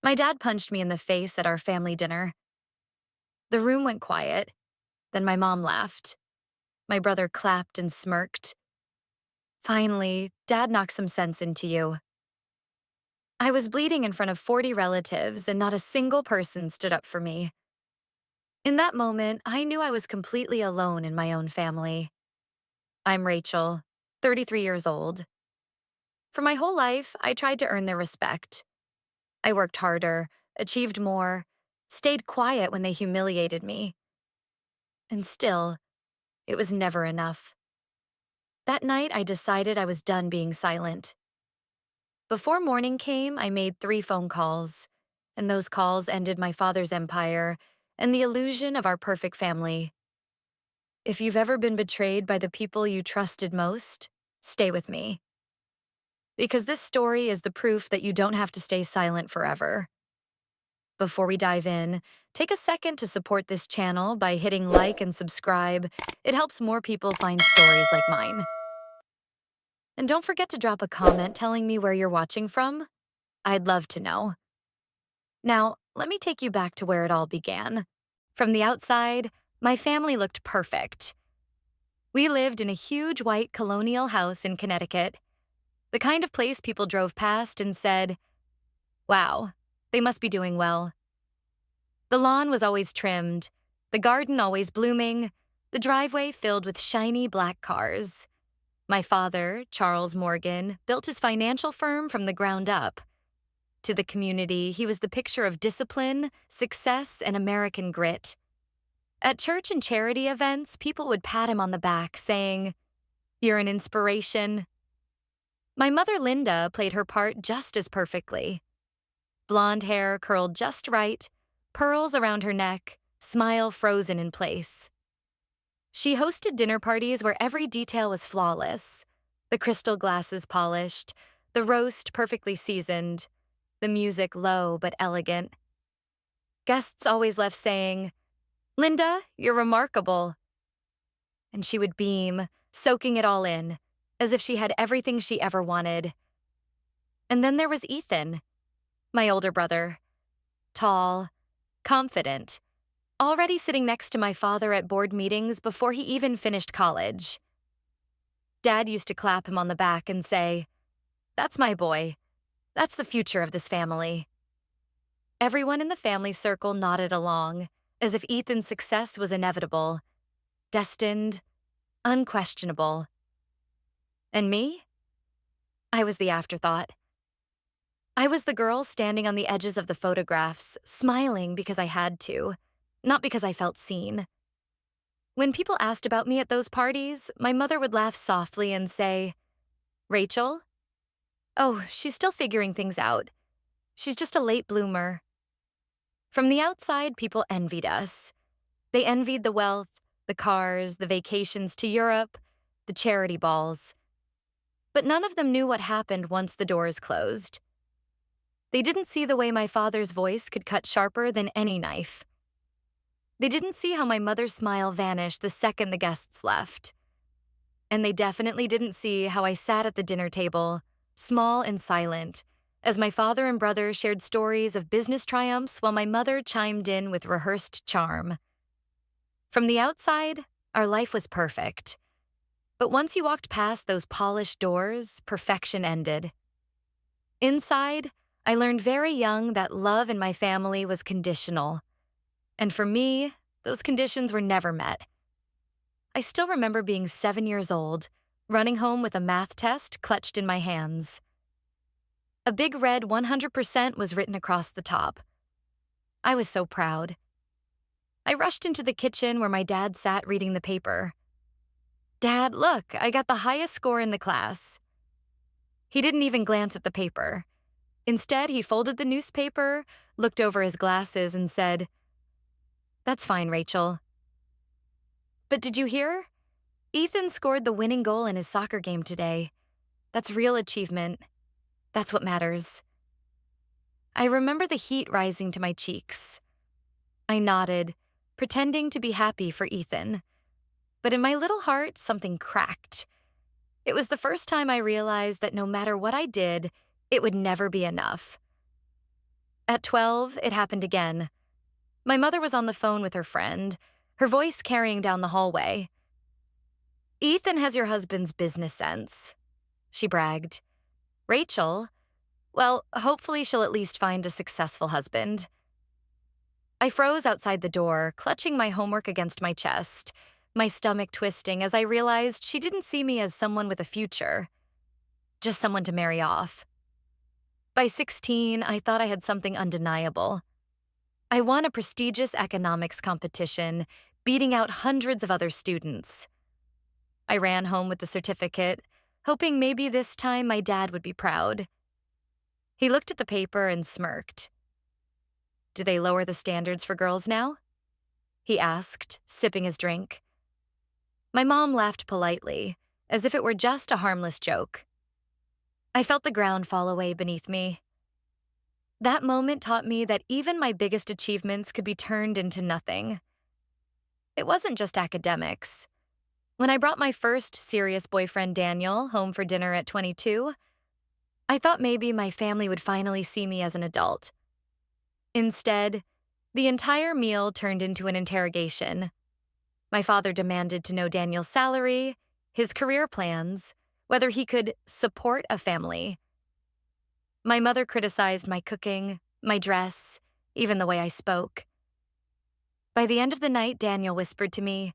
My dad punched me in the face at our family dinner. The room went quiet. Then my mom laughed. My brother clapped and smirked. Finally, Dad knocked some sense into you. I was bleeding in front of 40 relatives, and not a single person stood up for me. In that moment, I knew I was completely alone in my own family. I'm Rachel, 33 years old. For my whole life, I tried to earn their respect. I worked harder, achieved more, stayed quiet when they humiliated me. And still, it was never enough. That night, I decided I was done being silent. Before morning came, I made 3 phone calls, and those calls ended my father's empire and the illusion of our perfect family. If you've ever been betrayed by the people you trusted most, stay with me. Because this story is the proof that you don't have to stay silent forever. Before we dive in, take a second to support this channel by hitting like and subscribe. It helps more people find stories like mine. And don't forget to drop a comment telling me where you're watching from. I'd love to know. Now, let me take you back to where it all began. From the outside, my family looked perfect. We lived in a huge white colonial house in Connecticut, the kind of place people drove past and said, "Wow, they must be doing well." The lawn was always trimmed, the garden always blooming, the driveway filled with shiny black cars. My father, Charles Morgan, built his financial firm from the ground up. To the community, he was the picture of discipline, success, and American grit. At church and charity events, people would pat him on the back, saying, "You're an inspiration." My mother, Linda, played her part just as perfectly. Blonde hair curled just right, pearls around her neck, smile frozen in place. She hosted dinner parties where every detail was flawless. The crystal glasses polished, the roast perfectly seasoned, the music low but elegant. Guests always left saying, "Linda, you're remarkable." And she would beam, soaking it all in, as if she had everything she ever wanted. And then there was Ethan, my older brother. Tall, confident, already sitting next to my father at board meetings before he even finished college. Dad used to clap him on the back and say, "That's my boy. That's the future of this family." Everyone in the family circle nodded along, as if Ethan's success was inevitable, destined, unquestionable. And me? I was the afterthought. I was the girl standing on the edges of the photographs, smiling because I had to, not because I felt seen. When people asked about me at those parties, my mother would laugh softly and say, "Rachel? Oh, she's still figuring things out. She's just a late bloomer." From the outside, people envied us. They envied the wealth, the cars, the vacations to Europe, the charity balls. But none of them knew what happened once the doors closed. They didn't see the way my father's voice could cut sharper than any knife. They didn't see how my mother's smile vanished the second the guests left. And they definitely didn't see how I sat at the dinner table, small and silent, as my father and brother shared stories of business triumphs while my mother chimed in with rehearsed charm. From the outside, our life was perfect. But once you walked past those polished doors, perfection ended. Inside, I learned very young that love in my family was conditional. And for me, those conditions were never met. I still remember being 7 years old, running home with a math test clutched in my hands. A big red 100% was written across the top. I was so proud. I rushed into the kitchen where my dad sat reading the paper. "Dad, look, I got the highest score in the class." He didn't even glance at the paper. Instead, he folded the newspaper, looked over his glasses, and said, "That's fine, Rachel." "But did you hear? Ethan scored the winning goal in his soccer game today. That's real achievement. That's what matters." I remember the heat rising to my cheeks. I nodded, pretending to be happy for Ethan. But in my little heart, something cracked. It was the first time I realized that no matter what I did, it would never be enough. At 12, it happened again. My mother was on the phone with her friend, her voice carrying down the hallway. "Ethan has your husband's business sense," she bragged. "Rachel? Well, hopefully she'll at least find a successful husband." I froze outside the door, clutching my homework against my chest, my stomach twisting as I realized she didn't see me as someone with a future, just someone to marry off. By 16, I thought I had something undeniable. I won a prestigious economics competition, beating out hundreds of other students. I ran home with the certificate, hoping maybe this time my dad would be proud. He looked at the paper and smirked. "Do they lower the standards for girls now?" he asked, sipping his drink. My mom laughed politely, as if it were just a harmless joke. I felt the ground fall away beneath me. That moment taught me that even my biggest achievements could be turned into nothing. It wasn't just academics. When I brought my first serious boyfriend, Daniel, home for dinner at 22, I thought maybe my family would finally see me as an adult. Instead, the entire meal turned into an interrogation. My father demanded to know Daniel's salary, his career plans, whether he could support a family. My mother criticized my cooking, my dress, even the way I spoke. By the end of the night, Daniel whispered to me,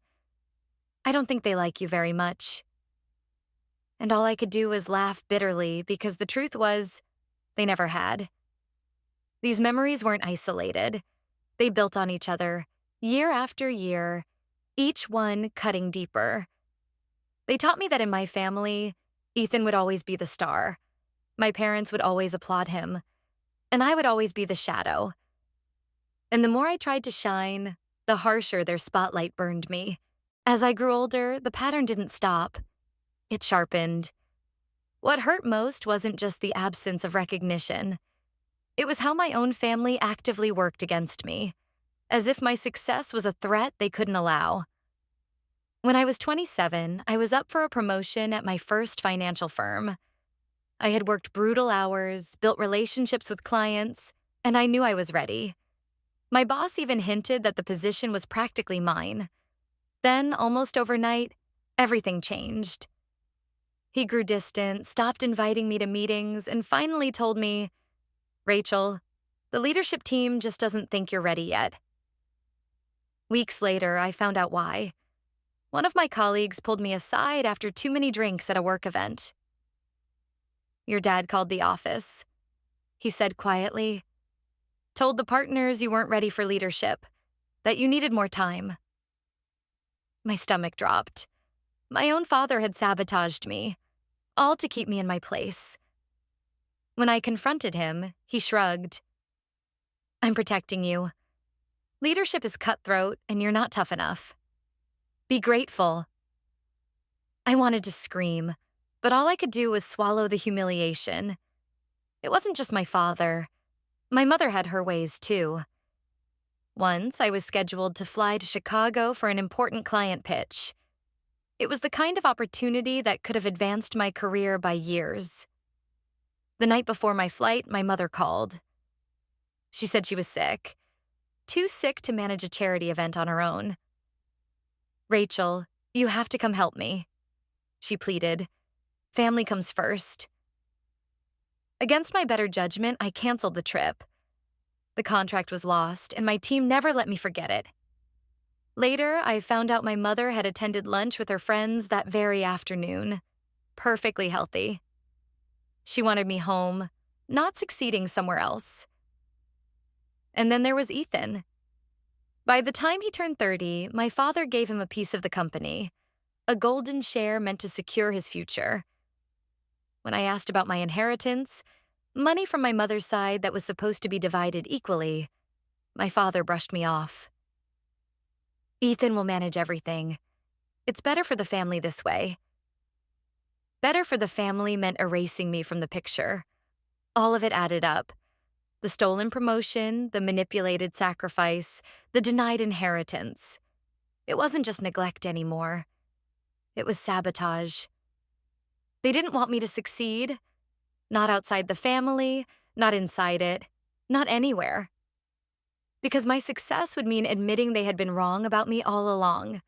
"I don't think they like you very much." And all I could do was laugh bitterly because the truth was, they never had. These memories weren't isolated. They built on each other, year after year, each one cutting deeper. They taught me that in my family, Ethan would always be the star. My parents would always applaud him, and I would always be the shadow. And the more I tried to shine, the harsher their spotlight burned me. As I grew older, the pattern didn't stop. It sharpened. What hurt most wasn't just the absence of recognition. It was how my own family actively worked against me, as if my success was a threat they couldn't allow. When I was 27, I was up for a promotion at my first financial firm. I had worked brutal hours, built relationships with clients, and I knew I was ready. My boss even hinted that the position was practically mine. Then, almost overnight, everything changed. He grew distant, stopped inviting me to meetings, and finally told me, "Rachel, the leadership team just doesn't think you're ready yet." Weeks later, I found out why. One of my colleagues pulled me aside after too many drinks at a work event. "Your dad called the office," he said quietly. "Told the partners you weren't ready for leadership, that you needed more time." My stomach dropped. My own father had sabotaged me, all to keep me in my place. When I confronted him, he shrugged. "I'm protecting you. Leadership is cutthroat, and you're not tough enough. Be grateful." I wanted to scream, but all I could do was swallow the humiliation. It wasn't just my father. My mother had her ways, too. Once, I was scheduled to fly to Chicago for an important client pitch. It was the kind of opportunity that could have advanced my career by years. The night before my flight, my mother called. She said she was sick, too sick to manage a charity event on her own. "Rachel, you have to come help me," she pleaded. "Family comes first." Against my better judgment, I canceled the trip. The contract was lost, and my team never let me forget it. Later, I found out my mother had attended lunch with her friends that very afternoon, perfectly healthy. She wanted me home, not succeeding somewhere else. And then there was Ethan. By the time he turned 30, my father gave him a piece of the company, a golden share meant to secure his future. When I asked about my inheritance, money from my mother's side that was supposed to be divided equally, my father brushed me off. "Ethan will manage everything. It's better for the family this way." Better for the family meant erasing me from the picture. All of it added up. The stolen promotion, the manipulated sacrifice, the denied inheritance. It wasn't just neglect anymore. It was sabotage. They didn't want me to succeed. Not outside the family, not inside it. Not anywhere. Because my success would mean admitting they had been wrong about me all along.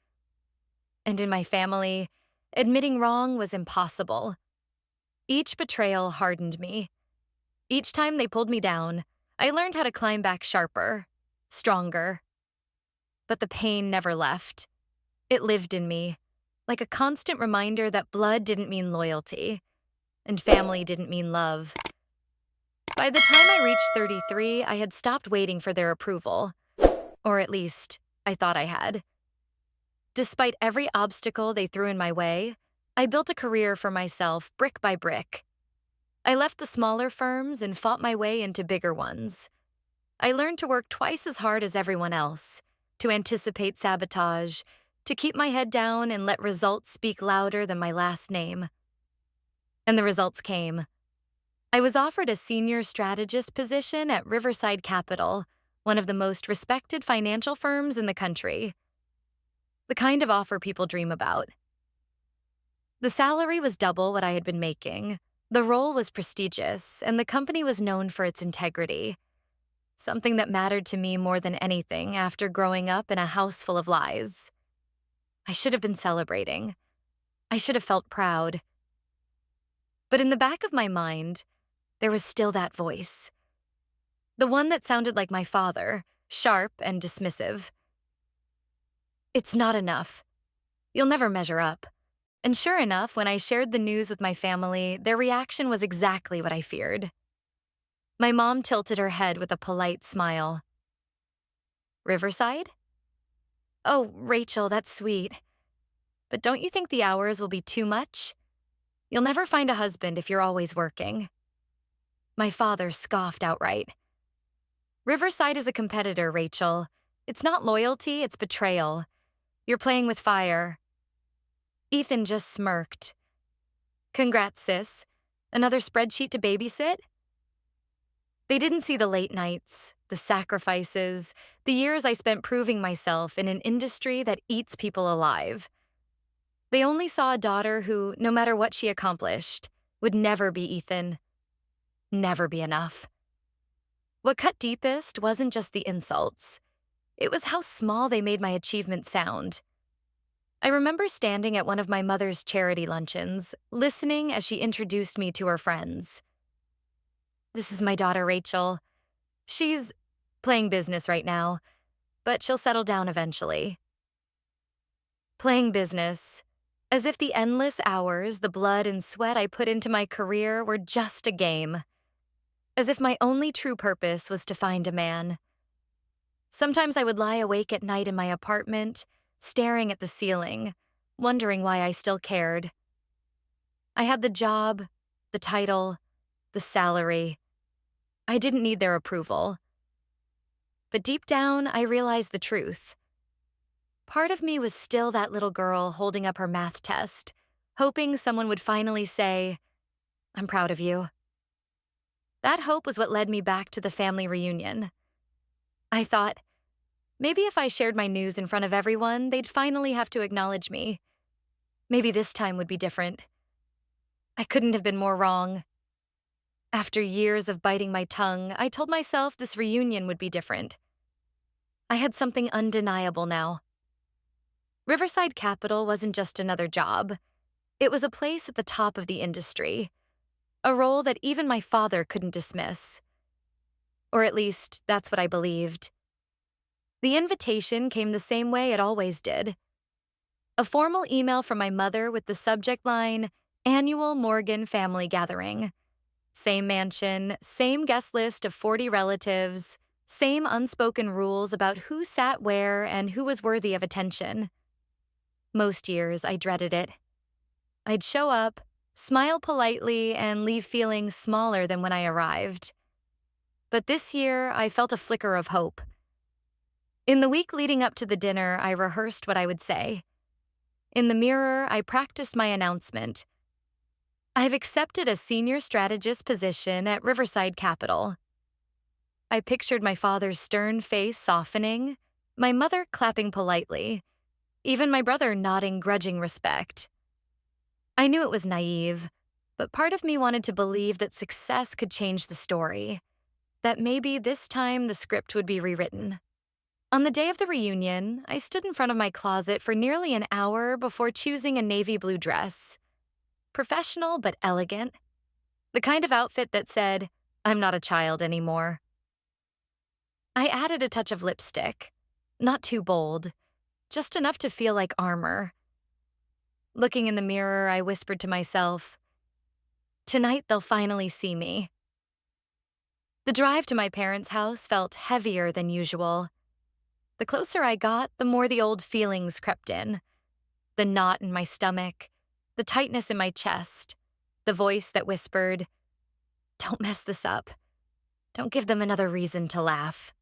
And in my family, admitting wrong was impossible. Each betrayal hardened me. Each time they pulled me down, I learned how to climb back sharper, stronger. But the pain never left. It lived in me, like a constant reminder that blood didn't mean loyalty, and family didn't mean love. By the time I reached 33, I had stopped waiting for their approval. Or at least, I thought I had. Despite every obstacle they threw in my way, I built a career for myself brick by brick. I left the smaller firms and fought my way into bigger ones. I learned to work twice as hard as everyone else, to anticipate sabotage, to keep my head down and let results speak louder than my last name. And the results came. I was offered a senior strategist position at Riverside Capital, one of the most respected financial firms in the country. The kind of offer people dream about. The salary was double what I had been making. The role was prestigious, and the company was known for its integrity, something that mattered to me more than anything after growing up in a house full of lies. I should have been celebrating. I should have felt proud. But in the back of my mind, there was still that voice. The one that sounded like my father, sharp and dismissive. It's not enough. You'll never measure up. And sure enough, when I shared the news with my family, their reaction was exactly what I feared. My mom tilted her head with a polite smile. Riverside? Oh, Rachel, that's sweet. But don't you think the hours will be too much? You'll never find a husband if you're always working. My father scoffed outright. Riverside is a competitor, Rachel. It's not loyalty, it's betrayal. You're playing with fire. Ethan just smirked. Congrats, sis. Another spreadsheet to babysit? They didn't see the late nights, the sacrifices, the years I spent proving myself in an industry that eats people alive. They only saw a daughter who, no matter what she accomplished, would never be Ethan. Never be enough. What cut deepest wasn't just the insults. It was how small they made my achievement sound. I remember standing at one of my mother's charity luncheons, listening as she introduced me to her friends. This is my daughter, Rachel. She's playing business right now, but she'll settle down eventually. Playing business, as if the endless hours, the blood and sweat I put into my career were just a game. As if my only true purpose was to find a man. Sometimes I would lie awake at night in my apartment, staring at the ceiling, wondering why I still cared. I had the job, the title, the salary. I didn't need their approval. But deep down, I realized the truth. Part of me was still that little girl holding up her math test, hoping someone would finally say, "I'm proud of you." That hope was what led me back to the family reunion. I thought, maybe if I shared my news in front of everyone, they'd finally have to acknowledge me. Maybe this time would be different. I couldn't have been more wrong. After years of biting my tongue, I told myself this reunion would be different. I had something undeniable now. Riverside Capital wasn't just another job. It was a place at the top of the industry, a role that even my father couldn't dismiss. Or at least, that's what I believed. The invitation came the same way it always did. A formal email from my mother with the subject line, Annual Morgan Family Gathering. Same mansion, same guest list of 40 relatives, same unspoken rules about who sat where and who was worthy of attention. Most years, I dreaded it. I'd show up, smile politely, and leave feeling smaller than when I arrived. But this year, I felt a flicker of hope. In the week leading up to the dinner, I rehearsed what I would say. In the mirror, I practiced my announcement. I've accepted a senior strategist position at Riverside Capital. I pictured my father's stern face softening, my mother clapping politely, even my brother nodding grudging respect. I knew it was naive, but part of me wanted to believe that success could change the story. that maybe this time the script would be rewritten. On the day of the reunion, I stood in front of my closet for nearly an hour before choosing a navy blue dress. Professional but elegant. The kind of outfit that said, I'm not a child anymore. I added a touch of lipstick. Not too bold, just enough to feel like armor. Looking in the mirror, I whispered to myself, tonight they'll finally see me. The drive to my parents' house felt heavier than usual. The closer I got, the more the old feelings crept in. The knot in my stomach, the tightness in my chest, the voice that whispered, don't mess this up. Don't give them another reason to laugh.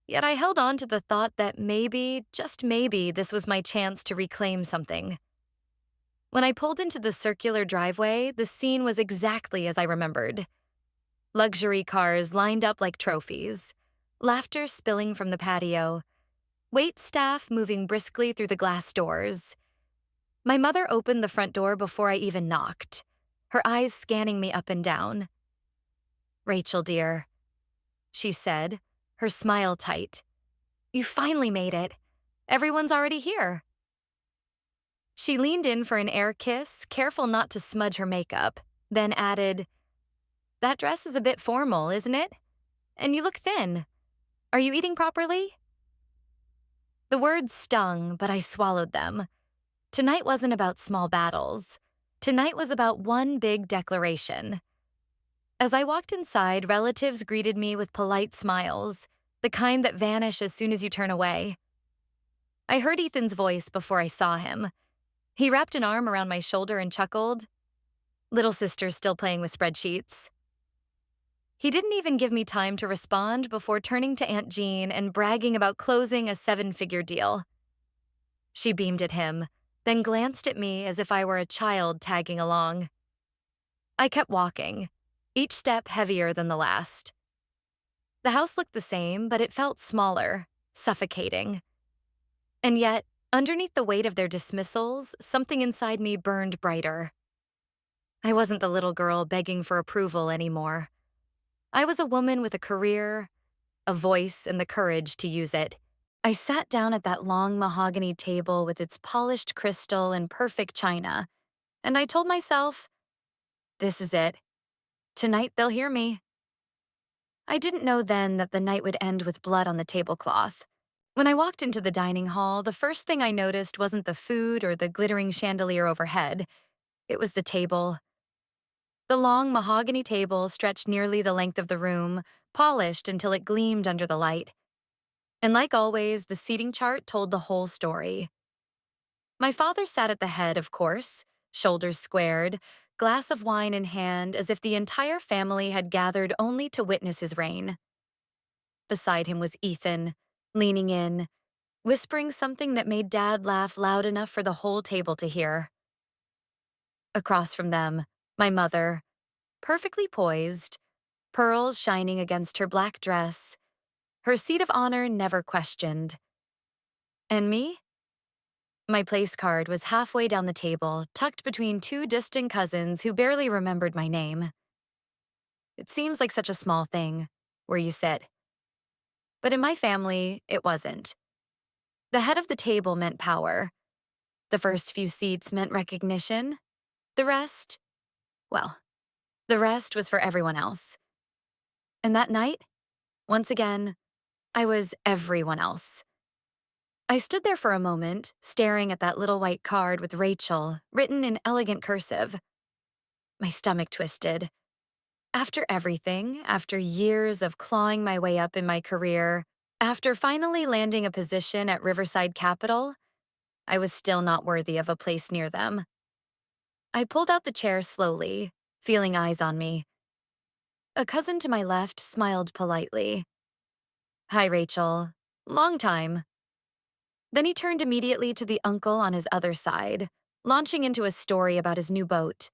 Yet I held on to the thought that maybe, just maybe, this was my chance to reclaim something. When I pulled into the circular driveway, the scene was exactly as I remembered. Luxury cars lined up like trophies, laughter spilling from the patio, wait staff moving briskly through the glass doors. My mother opened the front door before I even knocked, her eyes scanning me up and down. Rachel, dear, she said, her smile tight. You finally made it. Everyone's already here. She leaned in for an air kiss, careful not to smudge her makeup, then added, that dress is a bit formal, isn't it? And you look thin. Are you eating properly? The words stung, but I swallowed them. Tonight wasn't about small battles. Tonight was about one big declaration. As I walked inside, relatives greeted me with polite smiles, the kind that vanish as soon as you turn away. I heard Ethan's voice before I saw him. He wrapped an arm around my shoulder and chuckled. Little sister's still playing with spreadsheets. He didn't even give me time to respond before turning to Aunt Jean and bragging about closing a 7-figure deal. She beamed at him, then glanced at me as if I were a child tagging along. I kept walking, each step heavier than the last. The house looked the same, but it felt smaller, suffocating. And yet, underneath the weight of their dismissals, something inside me burned brighter. I wasn't the little girl begging for approval anymore. I was a woman with a career, a voice, and the courage to use it. I sat down at that long mahogany table with its polished crystal and perfect china, and I told myself, this is it. Tonight they'll hear me. I didn't know then that the night would end with blood on the tablecloth. When I walked into the dining hall, the first thing I noticed wasn't the food or the glittering chandelier overhead. It was the table. The long mahogany table stretched nearly the length of the room, polished until it gleamed under the light. And like always, the seating chart told the whole story. My father sat at the head, of course, shoulders squared, glass of wine in hand, as if the entire family had gathered only to witness his reign. Beside him was Ethan, leaning in, whispering something that made Dad laugh loud enough for the whole table to hear. Across from them, my mother, perfectly poised, pearls shining against her black dress, her seat of honor never questioned. And me? My place card was halfway down the table, tucked between two distant cousins who barely remembered my name. It seems like such a small thing, where you sit. But in my family, it wasn't. The head of the table meant power. The first few seats meant recognition. The rest, well, the rest was for everyone else. And that night, once again, I was everyone else. I stood there for a moment, staring at that little white card with Rachel, written in elegant cursive. My stomach twisted. After everything, after years of clawing my way up in my career, after finally landing a position at Riverside Capital, I was still not worthy of a place near them. I pulled out the chair slowly, feeling eyes on me. A cousin to my left smiled politely. Hi, Rachel. Long time. Then he turned immediately to the uncle on his other side, launching into a story about his new boat.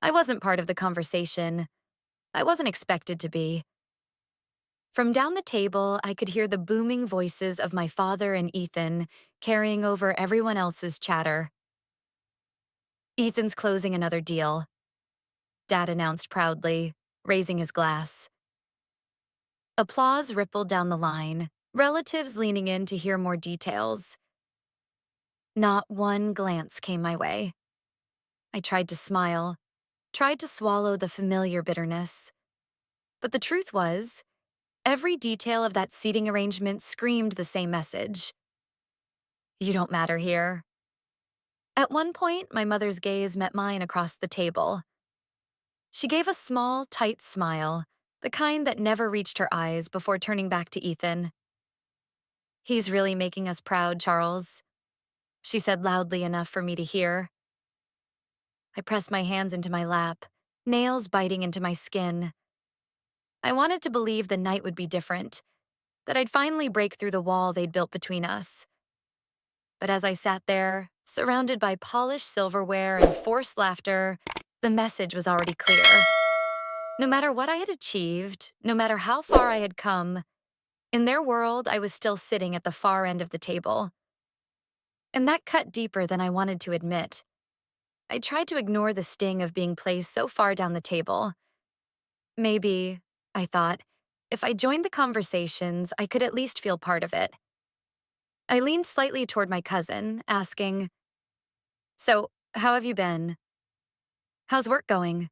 I wasn't part of the conversation. I wasn't expected to be. From down the table, I could hear the booming voices of my father and Ethan carrying over everyone else's chatter. Ethan's closing another deal, Dad announced proudly, raising his glass. Applause rippled down the line, relatives leaning in to hear more details. Not one glance came my way. I tried to smile, tried to swallow the familiar bitterness. But the truth was, every detail of that seating arrangement screamed the same message. You don't matter here. At one point, my mother's gaze met mine across the table. She gave a small, tight smile, the kind that never reached her eyes before turning back to Ethan. He's really making us proud, Charles, she said loudly enough for me to hear. I pressed my hands into my lap, nails biting into my skin. I wanted to believe the night would be different, that I'd finally break through the wall they'd built between us. But as I sat there, surrounded by polished silverware and forced laughter, the message was already clear. No matter what I had achieved, no matter how far I had come, in their world, I was still sitting at the far end of the table. And that cut deeper than I wanted to admit. I tried to ignore the sting of being placed so far down the table. Maybe, I thought, if I joined the conversations, I could at least feel part of it. I leaned slightly toward my cousin, asking, "So, how have you been? How's work going?"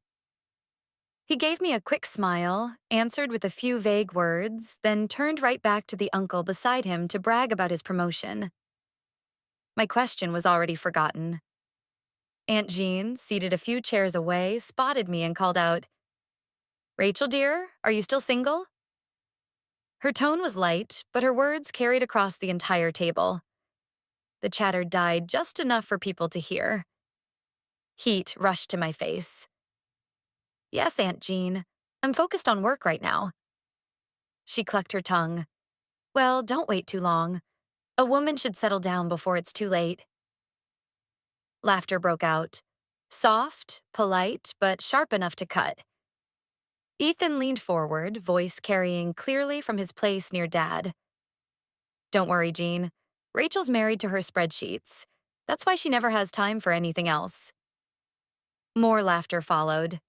He gave me a quick smile, answered with a few vague words, then turned right back to the uncle beside him to brag about his promotion. My question was already forgotten. Aunt Jean, seated a few chairs away, spotted me and called out, "Rachel, dear, are you still single?" Her tone was light, but her words carried across the entire table. The chatter died just enough for people to hear. Heat rushed to my face. "Yes, Aunt Jean. I'm focused on work right now." She clucked her tongue. "Well, don't wait too long. A woman should settle down before it's too late." Laughter broke out. Soft, polite, but sharp enough to cut. Ethan leaned forward, voice carrying clearly from his place near Dad. "Don't worry, Jean. Rachel's married to her spreadsheets. That's why she never has time for anything else." More laughter followed.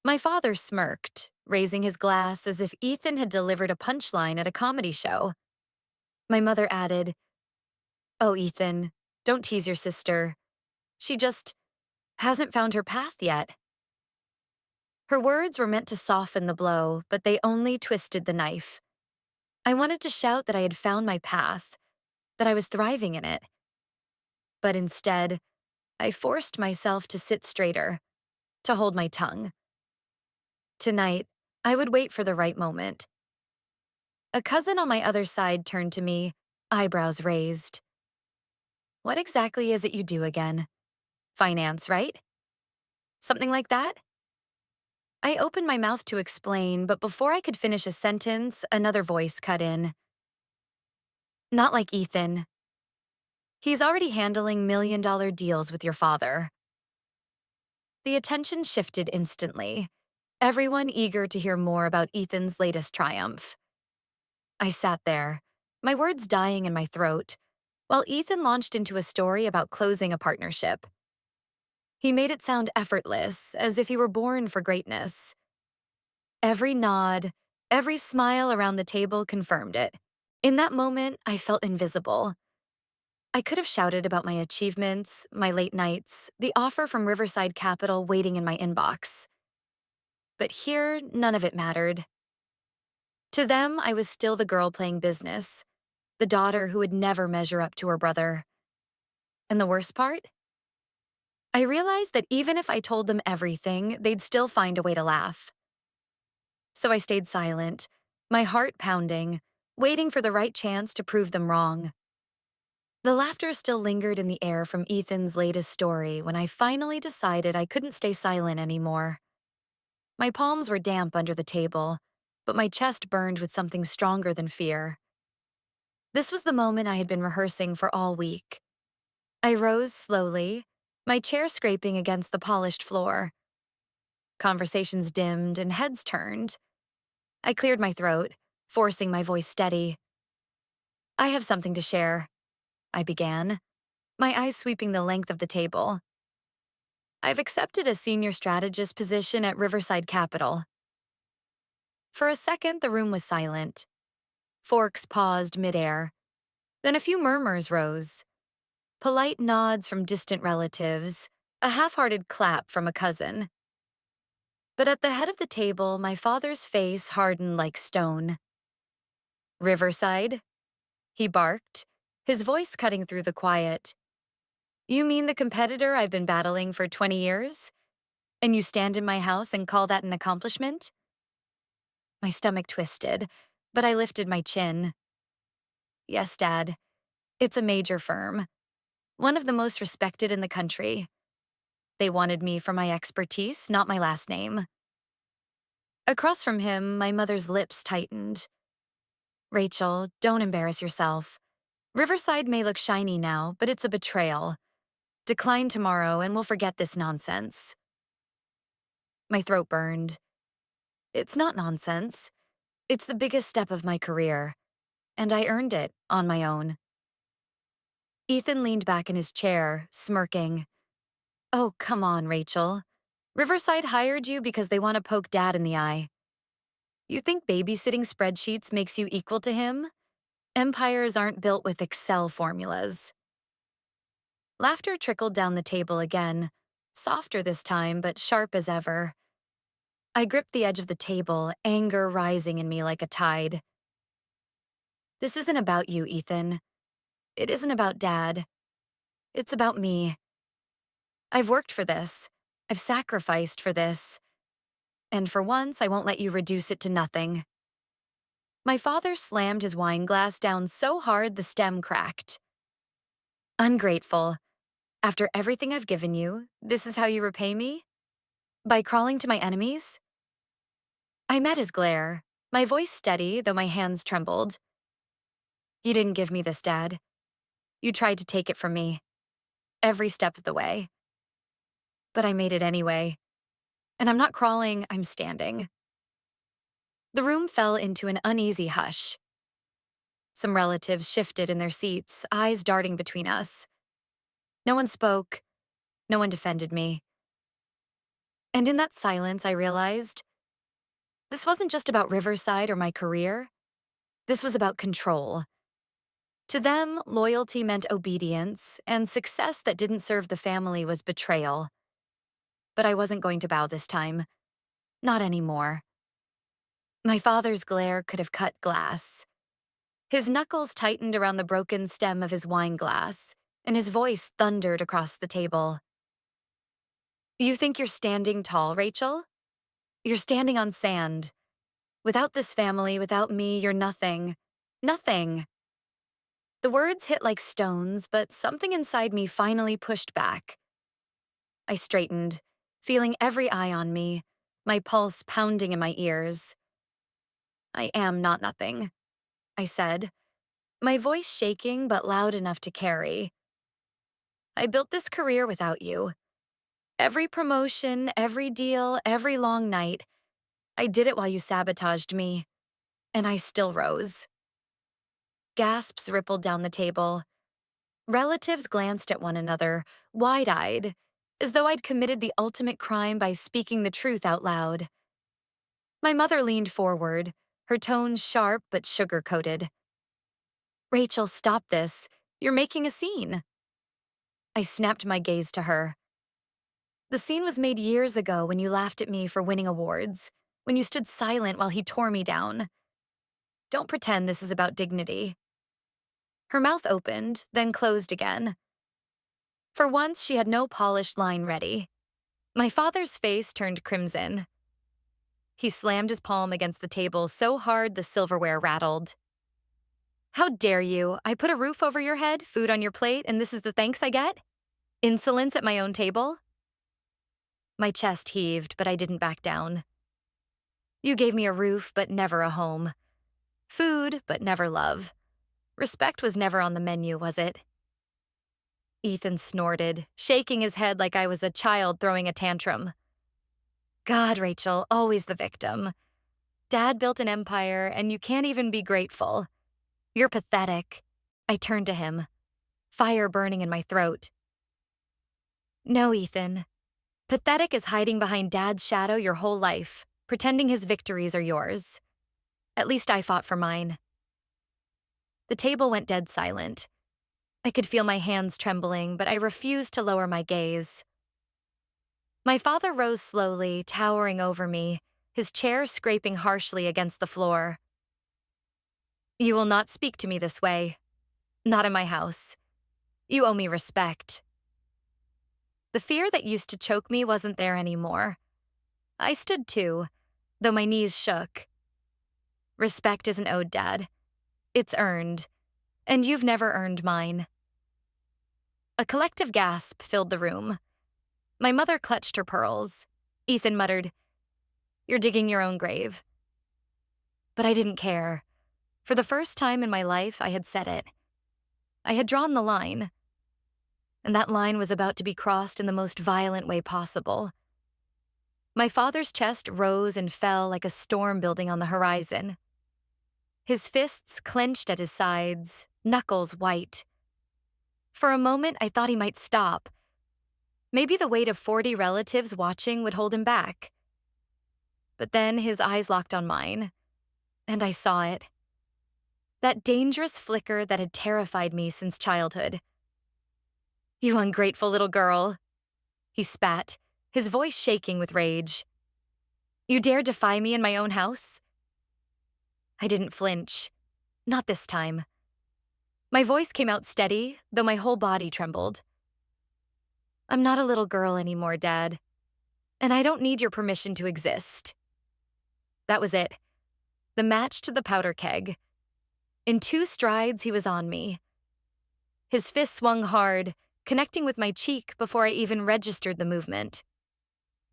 My father smirked, raising his glass as if Ethan had delivered a punchline at a comedy show. My mother added, "Oh, Ethan, don't tease your sister. She just hasn't found her path yet." Her words were meant to soften the blow, but they only twisted the knife. I wanted to shout that I had found my path, that I was thriving in it. But instead, I forced myself to sit straighter, to hold my tongue. Tonight, I would wait for the right moment. A cousin on my other side turned to me, eyebrows raised. "What exactly is it you do again? Finance, right? Something like that?" I opened my mouth to explain, but before I could finish a sentence, another voice cut in. "Not like Ethan. He's already handling million-dollar deals with your father." The attention shifted instantly, everyone eager to hear more about Ethan's latest triumph. I sat there, my words dying in my throat, while Ethan launched into a story about closing a partnership. He made it sound effortless, as if he were born for greatness. Every nod, every smile around the table confirmed it. In that moment, I felt invisible. I could have shouted about my achievements, my late nights, the offer from Riverside Capital waiting in my inbox. But here, none of it mattered. To them, I was still the girl playing business, the daughter who would never measure up to her brother. And the worst part? I realized that even if I told them everything, they'd still find a way to laugh. So I stayed silent, my heart pounding, waiting for the right chance to prove them wrong. The laughter still lingered in the air from Ethan's latest story when I finally decided I couldn't stay silent anymore. My palms were damp under the table, but my chest burned with something stronger than fear. This was the moment I had been rehearsing for all week. I rose slowly, my chair scraping against the polished floor. Conversations dimmed and heads turned. I cleared my throat, forcing my voice steady. "I have something to share," I began, my eyes sweeping the length of the table. "I've accepted a senior strategist position at Riverside Capital." For a second, the room was silent. Forks paused midair. Then a few murmurs rose. Polite nods from distant relatives, a half-hearted clap from a cousin. But at the head of the table, my father's face hardened like stone. "Riverside?" he barked, his voice cutting through the quiet. "You mean the competitor I've been battling for 20 years? And you stand in my house and call that an accomplishment?" My stomach twisted, but I lifted my chin. "Yes, Dad. It's a major firm. One of the most respected in the country. They wanted me for my expertise, not my last name." Across from him, my mother's lips tightened. "Rachel, don't embarrass yourself. Riverside may look shiny now, but it's a betrayal. Decline tomorrow and we'll forget this nonsense." My throat burned. It's not nonsense. It's the biggest step of my career. And I earned it on my own. Ethan leaned back in his chair, smirking. "Oh, come on, Rachel. Riverside hired you because they want to poke Dad in the eye. You think babysitting spreadsheets makes you equal to him? Empires aren't built with Excel formulas." Laughter trickled down the table again, softer this time, but sharp as ever. I gripped the edge of the table, anger rising in me like a tide. "This isn't about you, Ethan. It isn't about Dad. It's about me. I've worked for this. I've sacrificed for this. And for once, I won't let you reduce it to nothing." My father slammed his wine glass down so hard the stem cracked. "Ungrateful. After everything I've given you, this is how you repay me? By crawling to my enemies?" I met his glare, my voice steady, though my hands trembled. "You didn't give me this, Dad. You tried to take it from me. Every step of the way. But I made it anyway. And I'm not crawling, I'm standing." The room fell into an uneasy hush. Some relatives shifted in their seats, eyes darting between us. No one spoke. No one defended me. And in that silence, I realized this wasn't just about Riverside or my career. This was about control. To them, loyalty meant obedience, and success that didn't serve the family was betrayal. But I wasn't going to bow this time. Not anymore. My father's glare could have cut glass. His knuckles tightened around the broken stem of his wine glass, and his voice thundered across the table. "You think you're standing tall, Rachel? You're standing on sand. Without this family, without me, you're nothing. Nothing." The words hit like stones, but something inside me finally pushed back. I straightened, feeling every eye on me, my pulse pounding in my ears. "I am not nothing," I said, my voice shaking but loud enough to carry. "I built this career without you. Every promotion, every deal, every long night, I did it while you sabotaged me. And I still rose." Gasps rippled down the table. Relatives glanced at one another, wide-eyed, as though I'd committed the ultimate crime by speaking the truth out loud. My mother leaned forward, her tone sharp but sugar-coated. "Rachel, stop this. You're making a scene." I snapped my gaze to her. "The scene was made years ago when you laughed at me for winning awards, when you stood silent while he tore me down. Don't pretend this is about dignity." Her mouth opened, then closed again. For once, she had no polished line ready. My father's face turned crimson. He slammed his palm against the table so hard the silverware rattled. "How dare you? I put a roof over your head, food on your plate, and this is the thanks I get? Insolence at my own table?" My chest heaved, but I didn't back down. "You gave me a roof, but never a home. Food, but never love. Respect was never on the menu, was it?" Ethan snorted, shaking his head like I was a child throwing a tantrum. "God, Rachel, always the victim. Dad built an empire, and you can't even be grateful. You're pathetic." I turned to him, fire burning in my throat. "No, Ethan. Pathetic is hiding behind Dad's shadow your whole life, pretending his victories are yours. At least I fought for mine. The table went dead silent. I could feel my hands trembling, but I refused to lower my gaze. My father rose slowly, towering over me, his chair scraping harshly against the floor. You will not speak to me this way. Not in my house. You owe me respect. The fear that used to choke me wasn't there anymore. I stood too, though my knees shook. Respect isn't owed, Dad. It's earned, and you've never earned mine. A collective gasp filled the room. My mother clutched her pearls. Ethan muttered, "You're digging your own grave." But I didn't care. For the first time in my life, I had said it. I had drawn the line. And that line was about to be crossed in the most violent way possible. My father's chest rose and fell like a storm building on the horizon. His fists clenched at his sides, knuckles white. For a moment, I thought he might stop. Maybe the weight of 40 relatives watching would hold him back. But then his eyes locked on mine, and I saw it. That dangerous flicker that had terrified me since childhood. "You ungrateful little girl," he spat, his voice shaking with rage. "You dare defy me in my own house?" I didn't flinch. Not this time. My voice came out steady, though my whole body trembled. "I'm not a little girl anymore, Dad, and I don't need your permission to exist." That was it. The match to the powder keg. In 2 strides, he was on me. His fist swung hard, connecting with my cheek before I even registered the movement.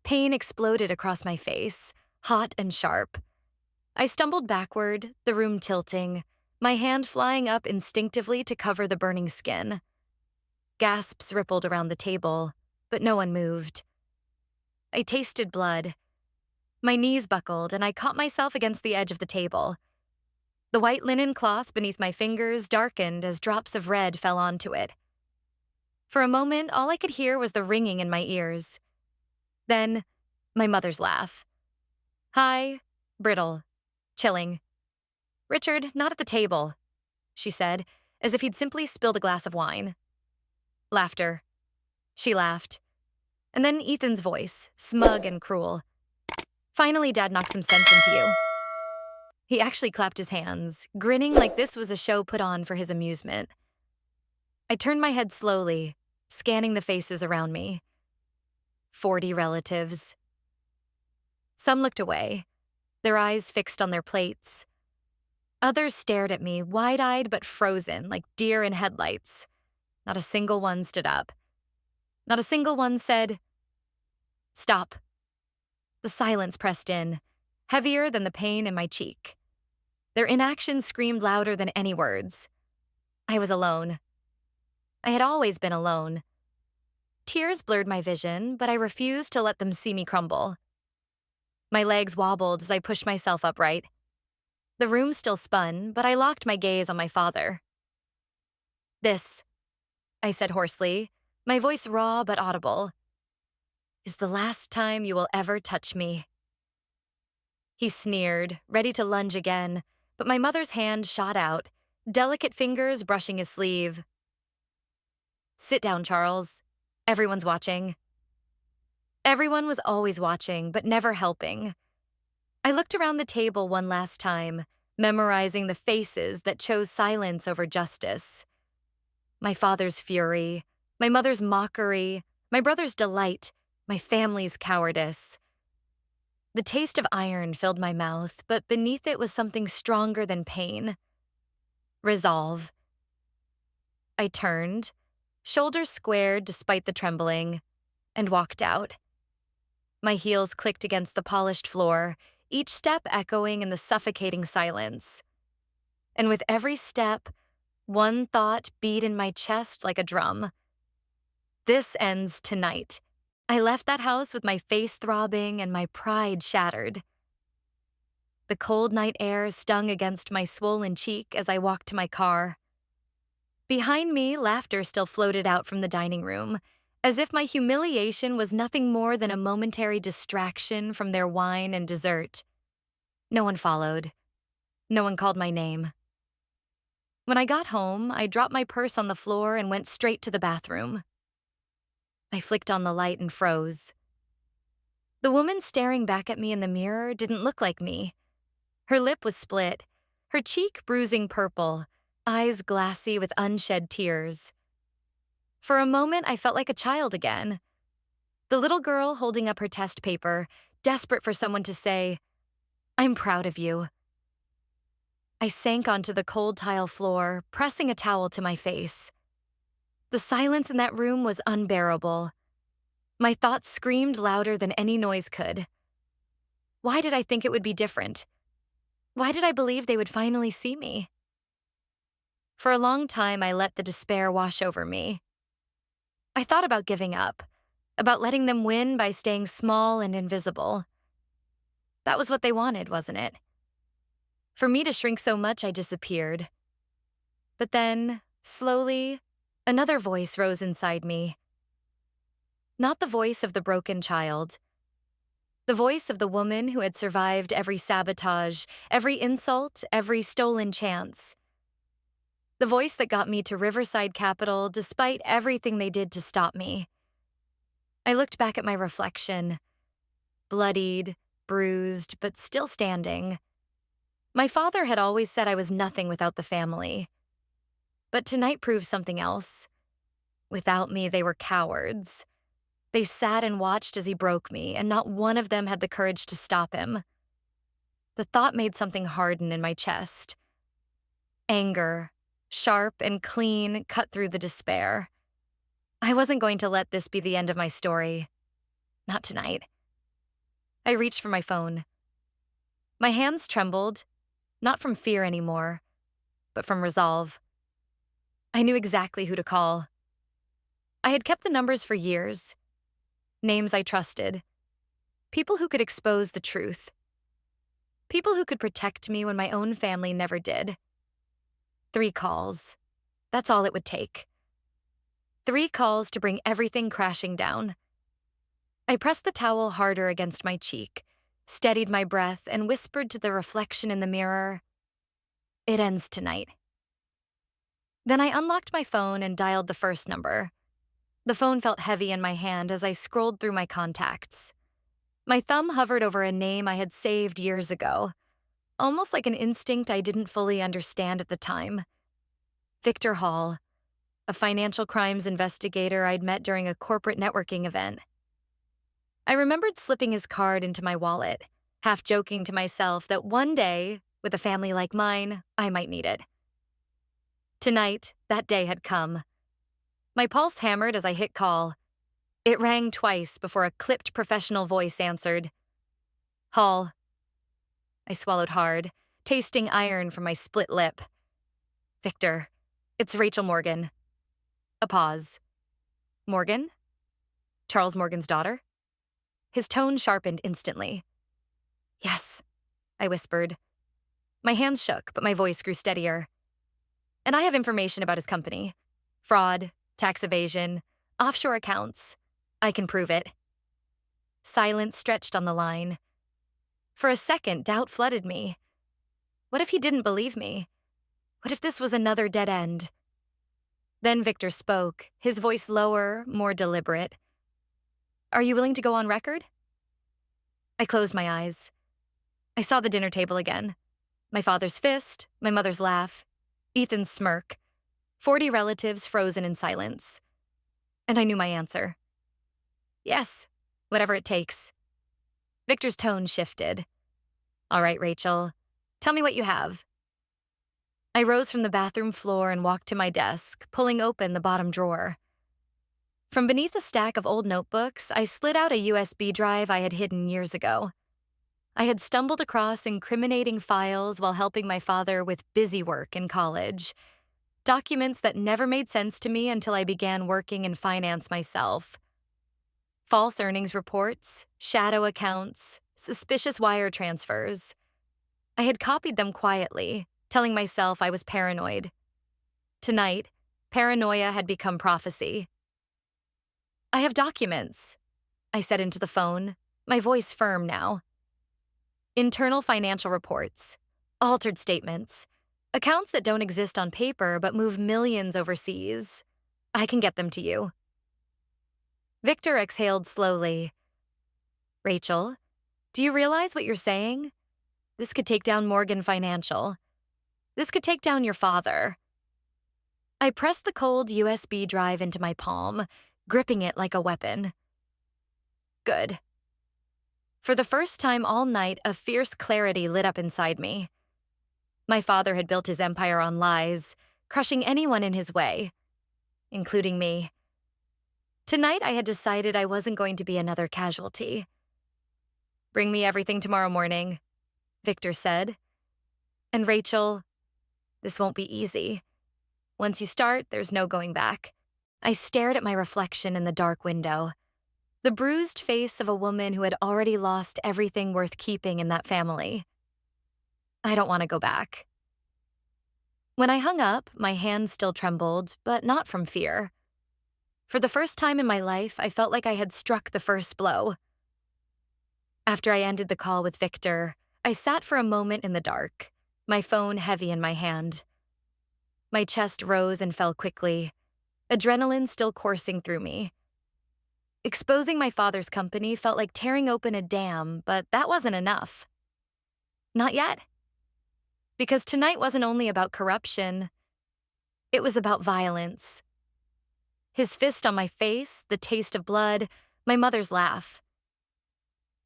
Pain exploded across my face, hot and sharp. I stumbled backward, the room tilting, my hand flying up instinctively to cover the burning skin. Gasps rippled around the table, but no one moved. I tasted blood. My knees buckled, and I caught myself against the edge of the table. The white linen cloth beneath my fingers darkened as drops of red fell onto it. For a moment, all I could hear was the ringing in my ears. Then, my mother's laugh. High, brittle, chilling. "Richard, not at the table," she said, as if he'd simply spilled a glass of wine. Laughter. She laughed. And then Ethan's voice, smug and cruel. "Finally, Dad knocked some sense into you." He actually clapped his hands, grinning like this was a show put on for his amusement. I turned my head slowly, scanning the faces around me. 40 relatives. Some looked away, their eyes fixed on their plates. Others stared at me, wide-eyed but frozen, like deer in headlights. Not a single one stood up. Not a single one said, "Stop." The silence pressed in, heavier than the pain in my cheek. Their inaction screamed louder than any words. I was alone. I had always been alone. Tears blurred my vision, but I refused to let them see me crumble. My legs wobbled as I pushed myself upright. The room still spun, but I locked my gaze on my father. "This," I said hoarsely, my voice raw but audible, "is the last time you will ever touch me." He sneered, ready to lunge again, but my mother's hand shot out, delicate fingers brushing his sleeve. "Sit down, Charles. Everyone's watching." Everyone was always watching, but never helping. I looked around the table one last time, memorizing the faces that chose silence over justice. My father's fury, my mother's mockery, my brother's delight, my family's cowardice. The taste of iron filled my mouth, but beneath it was something stronger than pain. Resolve. I turned, shoulders squared despite the trembling, and walked out. My heels clicked against the polished floor, each step echoing in the suffocating silence. And with every step, one thought beat in my chest like a drum. This ends tonight. I left that house with my face throbbing and my pride shattered. The cold night air stung against my swollen cheek as I walked to my car. Behind me, laughter still floated out from the dining room, as if my humiliation was nothing more than a momentary distraction from their wine and dessert. No one followed. No one called my name. When I got home, I dropped my purse on the floor and went straight to the bathroom. I flicked on the light and froze. The woman staring back at me in the mirror didn't look like me. Her lip was split, her cheek bruising purple, eyes glassy with unshed tears. For a moment, I felt like a child again. The little girl holding up her test paper, desperate for someone to say, "I'm proud of you." I sank onto the cold tile floor, pressing a towel to my face. The silence in that room was unbearable. My thoughts screamed louder than any noise could. Why did I think it would be different? Why did I believe they would finally see me? For a long time, I let the despair wash over me. I thought about giving up, about letting them win by staying small and invisible. That was what they wanted, wasn't it? For me to shrink so much, I disappeared. But then, slowly, another voice rose inside me. Not the voice of the broken child. The voice of the woman who had survived every sabotage, every insult, every stolen chance. The voice that got me to Riverside Capital despite everything they did to stop me. I looked back at my reflection, bloodied, bruised, but still standing. My father had always said I was nothing without the family. But tonight proved something else. Without me, they were cowards. They sat and watched as he broke me, and not one of them had the courage to stop him. The thought made something harden in my chest. Anger, sharp and clean, cut through the despair. I wasn't going to let this be the end of my story. Not tonight. I reached for my phone. My hands trembled, not from fear anymore, but from resolve. I knew exactly who to call. I had kept the numbers for years. Names I trusted. People who could expose the truth. People who could protect me when my own family never did. 3 calls. That's all it would take. 3 calls to bring everything crashing down. I pressed the towel harder against my cheek, steadied my breath, and whispered to the reflection in the mirror, "It ends tonight." Then I unlocked my phone and dialed the first number. The phone felt heavy in my hand as I scrolled through my contacts. My thumb hovered over a name I had saved years ago, almost like an instinct I didn't fully understand at the time. Victor Hall, a financial crimes investigator I'd met during a corporate networking event. I remembered slipping his card into my wallet, half joking to myself that one day, with a family like mine, I might need it. Tonight, that day had come. My pulse hammered as I hit call. It rang twice before a clipped professional voice answered. "Hall." I swallowed hard, tasting iron from my split lip. "Victor, it's Rachel Morgan." A pause. "Morgan? Charles Morgan's daughter?" His tone sharpened instantly. "Yes," I whispered. My hands shook, but my voice grew steadier. "And I have information about his company. Fraud, tax evasion, offshore accounts. I can prove it." Silence stretched on the line. For a second, doubt flooded me. What if he didn't believe me? What if this was another dead end? Then Victor spoke, his voice lower, more deliberate. "Are you willing to go on record?" I closed my eyes. I saw the dinner table again. My father's fist, my mother's laugh, Ethan's smirk, 40 relatives frozen in silence. And I knew my answer. "Yes, whatever it takes." Victor's tone shifted. "All right, Rachel, tell me what you have." I rose from the bathroom floor and walked to my desk, pulling open the bottom drawer. From beneath a stack of old notebooks, I slid out a USB drive I had hidden years ago. I had stumbled across incriminating files while helping my father with busy work in college. Documents that never made sense to me until I began working in finance myself. False earnings reports, shadow accounts, suspicious wire transfers. I had copied them quietly, telling myself I was paranoid. Tonight, paranoia had become prophecy. I have documents, I said into the phone, my voice firm now. Internal financial reports, altered statements, accounts that don't exist on paper but move millions overseas. I can get them to you. Victor exhaled slowly. Rachel, do you realize what you're saying? This could take down Morgan Financial. This could take down your father. I pressed the cold USB drive into my palm, gripping it like a weapon. Good. For the first time all night, a fierce clarity lit up inside me. My father had built his empire on lies, crushing anyone in his way, including me. Tonight, I had decided I wasn't going to be another casualty. Bring me everything tomorrow morning, Victor said. And Rachel, this won't be easy. Once you start, there's no going back. I stared at my reflection in the dark window, the bruised face of a woman who had already lost everything worth keeping in that family. I don't want to go back. When I hung up, my hand still trembled, but not from fear. For the first time in my life, I felt like I had struck the first blow. After I ended the call with Victor, I sat for a moment in the dark, my phone heavy in my hand. My chest rose and fell quickly, adrenaline still coursing through me. Exposing my father's company felt like tearing open a dam, but that wasn't enough. Not yet. Because tonight wasn't only about corruption, it was about violence. His fist on my face, the taste of blood, my mother's laugh.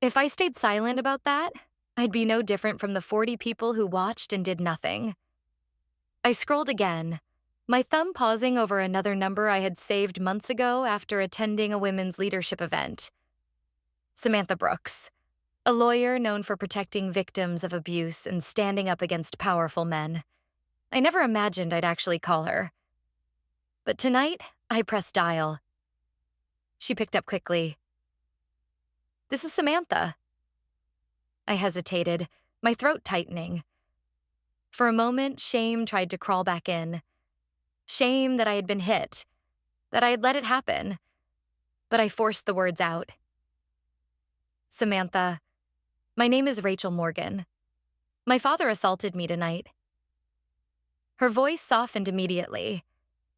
If I stayed silent about that, I'd be no different from the 40 people who watched and did nothing. I scrolled again, my thumb pausing over another number I had saved months ago after attending a women's leadership event. Samantha Brooks, a lawyer known for protecting victims of abuse and standing up against powerful men. I never imagined I'd actually call her. But tonight, I pressed dial. She picked up quickly. This is Samantha. I hesitated, my throat tightening. For a moment, shame tried to crawl back in. Shame that I had been hit, that I had let it happen. But I forced the words out. Samantha, my name is Rachel Morgan. My father assaulted me tonight. Her voice softened immediately,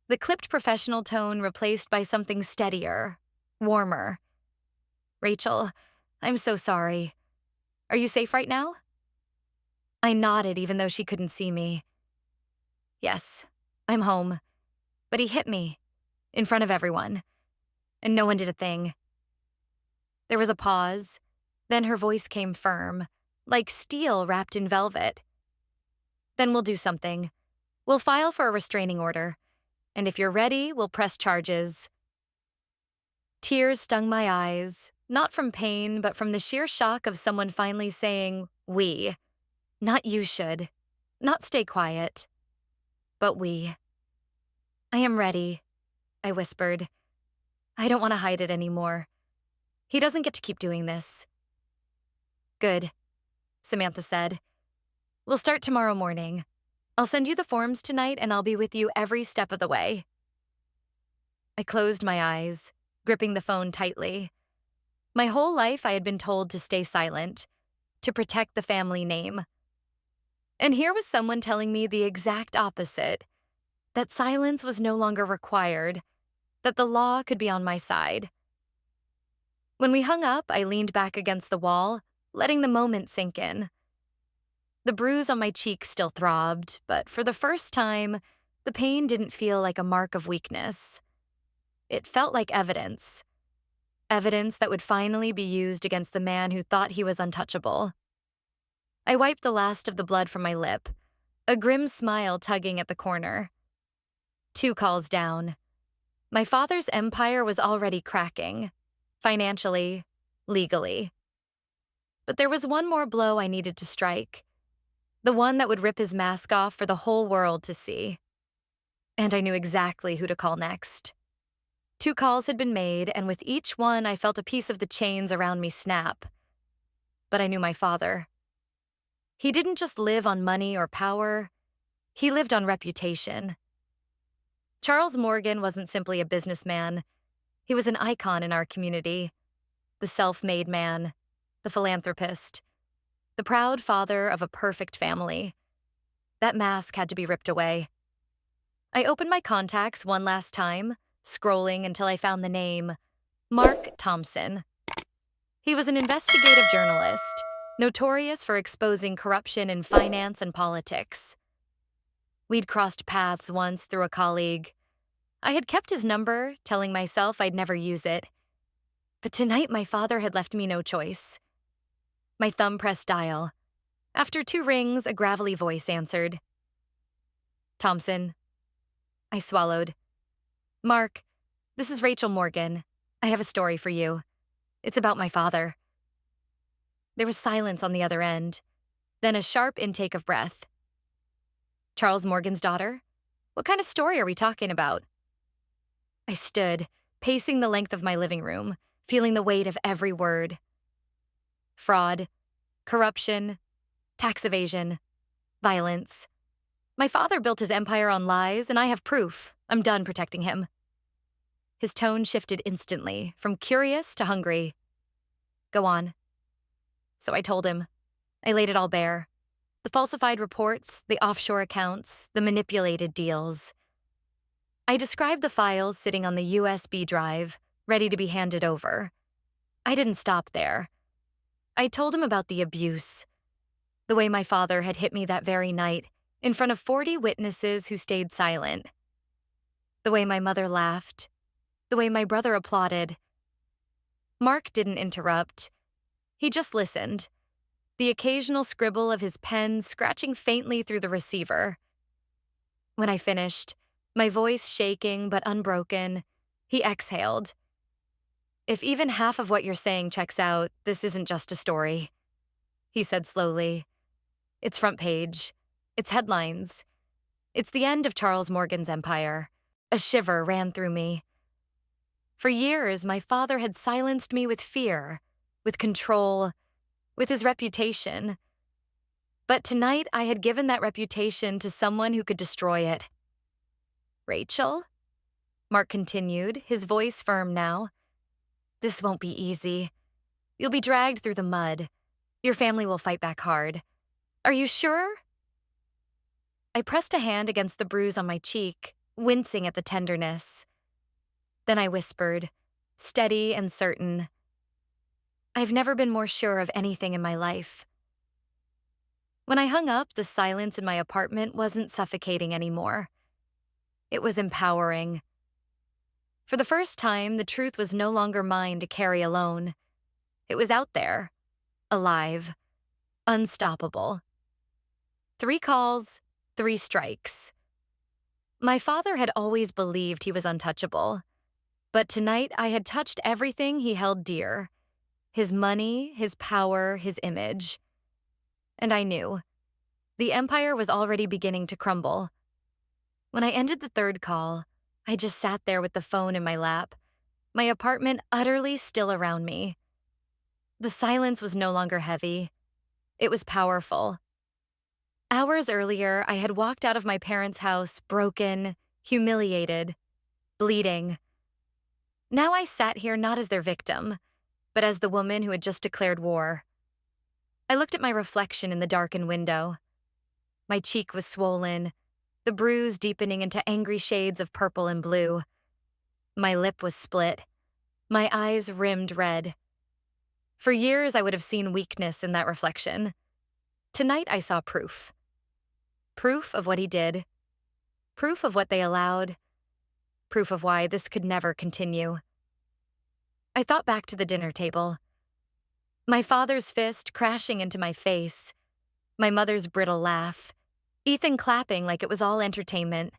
the clipped professional tone replaced by something steadier, warmer. Rachel, I'm so sorry. Are you safe right now? I nodded even though she couldn't see me. Yes, I'm home. But he hit me, in front of everyone, and no one did a thing. There was a pause, then her voice came firm, like steel wrapped in velvet. Then we'll do something. We'll file for a restraining order. And if you're ready, we'll press charges. Tears stung my eyes, not from pain, but from the sheer shock of someone finally saying, we. Not you should. Not stay quiet. But we. I am ready, I whispered. I don't want to hide it anymore. He doesn't get to keep doing this. Good, Samantha said. We'll start tomorrow morning. I'll send you the forms tonight and I'll be with you every step of the way. I closed my eyes, gripping the phone tightly. My whole life I had been told to stay silent, to protect the family name. And here was someone telling me the exact opposite, that silence was no longer required, that the law could be on my side. When we hung up, I leaned back against the wall, letting the moment sink in. The bruise on my cheek still throbbed, but for the first time, the pain didn't feel like a mark of weakness. It felt like evidence. Evidence that would finally be used against the man who thought he was untouchable. I wiped the last of the blood from my lip, a grim smile tugging at the corner. 2 calls down. My father's empire was already cracking, financially, legally. But there was one more blow I needed to strike. The one that would rip his mask off for the whole world to see. And I knew exactly who to call next. 2 calls had been made, and with each one I felt a piece of the chains around me snap. But I knew my father. He didn't just live on money or power. He lived on reputation. Charles Morgan wasn't simply a businessman. He was an icon in our community, the self-made man, the philanthropist, the proud father of a perfect family. That mask had to be ripped away. I opened my contacts one last time, scrolling until I found the name Mark Thompson. He was an investigative journalist, notorious for exposing corruption in finance and politics. We'd crossed paths once through a colleague. I had kept his number, telling myself I'd never use it. But tonight my father had left me no choice. My thumb pressed dial. After 2 rings, a gravelly voice answered. Thompson. I swallowed. Mark, this is Rachel Morgan. I have a story for you. It's about my father. There was silence on the other end, then a sharp intake of breath. Charles Morgan's daughter? What kind of story are we talking about? I stood, pacing the length of my living room, feeling the weight of every word. Fraud, corruption, tax evasion, violence. My father built his empire on lies, and I have proof. I'm done protecting him. His tone shifted instantly, from curious to hungry. Go on. So I told him. I laid it all bare. The falsified reports, the offshore accounts, the manipulated deals. I described the files sitting on the USB drive, ready to be handed over. I didn't stop there. I told him about the abuse, the way my father had hit me that very night, in front of 40 witnesses who stayed silent. The way my mother laughed, the way my brother applauded. Mark didn't interrupt. He just listened, the occasional scribble of his pen scratching faintly through the receiver. When I finished, my voice shaking but unbroken, he exhaled. If even half of what you're saying checks out, this isn't just a story, he said slowly. It's front page. It's headlines. It's the end of Charles Morgan's empire. A shiver ran through me. For years, my father had silenced me with fear, with control, with his reputation. But tonight, I had given that reputation to someone who could destroy it. Rachel? Mark continued, his voice firm now. This won't be easy. You'll be dragged through the mud. Your family will fight back hard. Are you sure? I pressed a hand against the bruise on my cheek, wincing at the tenderness. Then I whispered, steady and certain. I've never been more sure of anything in my life. When I hung up, the silence in my apartment wasn't suffocating anymore. It was empowering. For the first time, the truth was no longer mine to carry alone. It was out there, alive, unstoppable. 3 calls, 3 strikes. My father had always believed he was untouchable, but tonight I had touched everything he held dear. His money, his power, his image. And I knew. The empire was already beginning to crumble. When I ended the 3rd call, I just sat there with the phone in my lap, my apartment utterly still around me. The silence was no longer heavy. It was powerful. Hours earlier, I had walked out of my parents' house broken, humiliated, bleeding. Now I sat here not as their victim, but as the woman who had just declared war. I looked at my reflection in the darkened window. My cheek was swollen, the bruise deepening into angry shades of purple and blue. My lip was split, my eyes rimmed red. For years, I would have seen weakness in that reflection. Tonight, I saw proof. Proof of what he did. Proof of what they allowed. Proof of why this could never continue. I thought back to the dinner table. My father's fist crashing into my face. My mother's brittle laugh. Ethan clapping like it was all entertainment.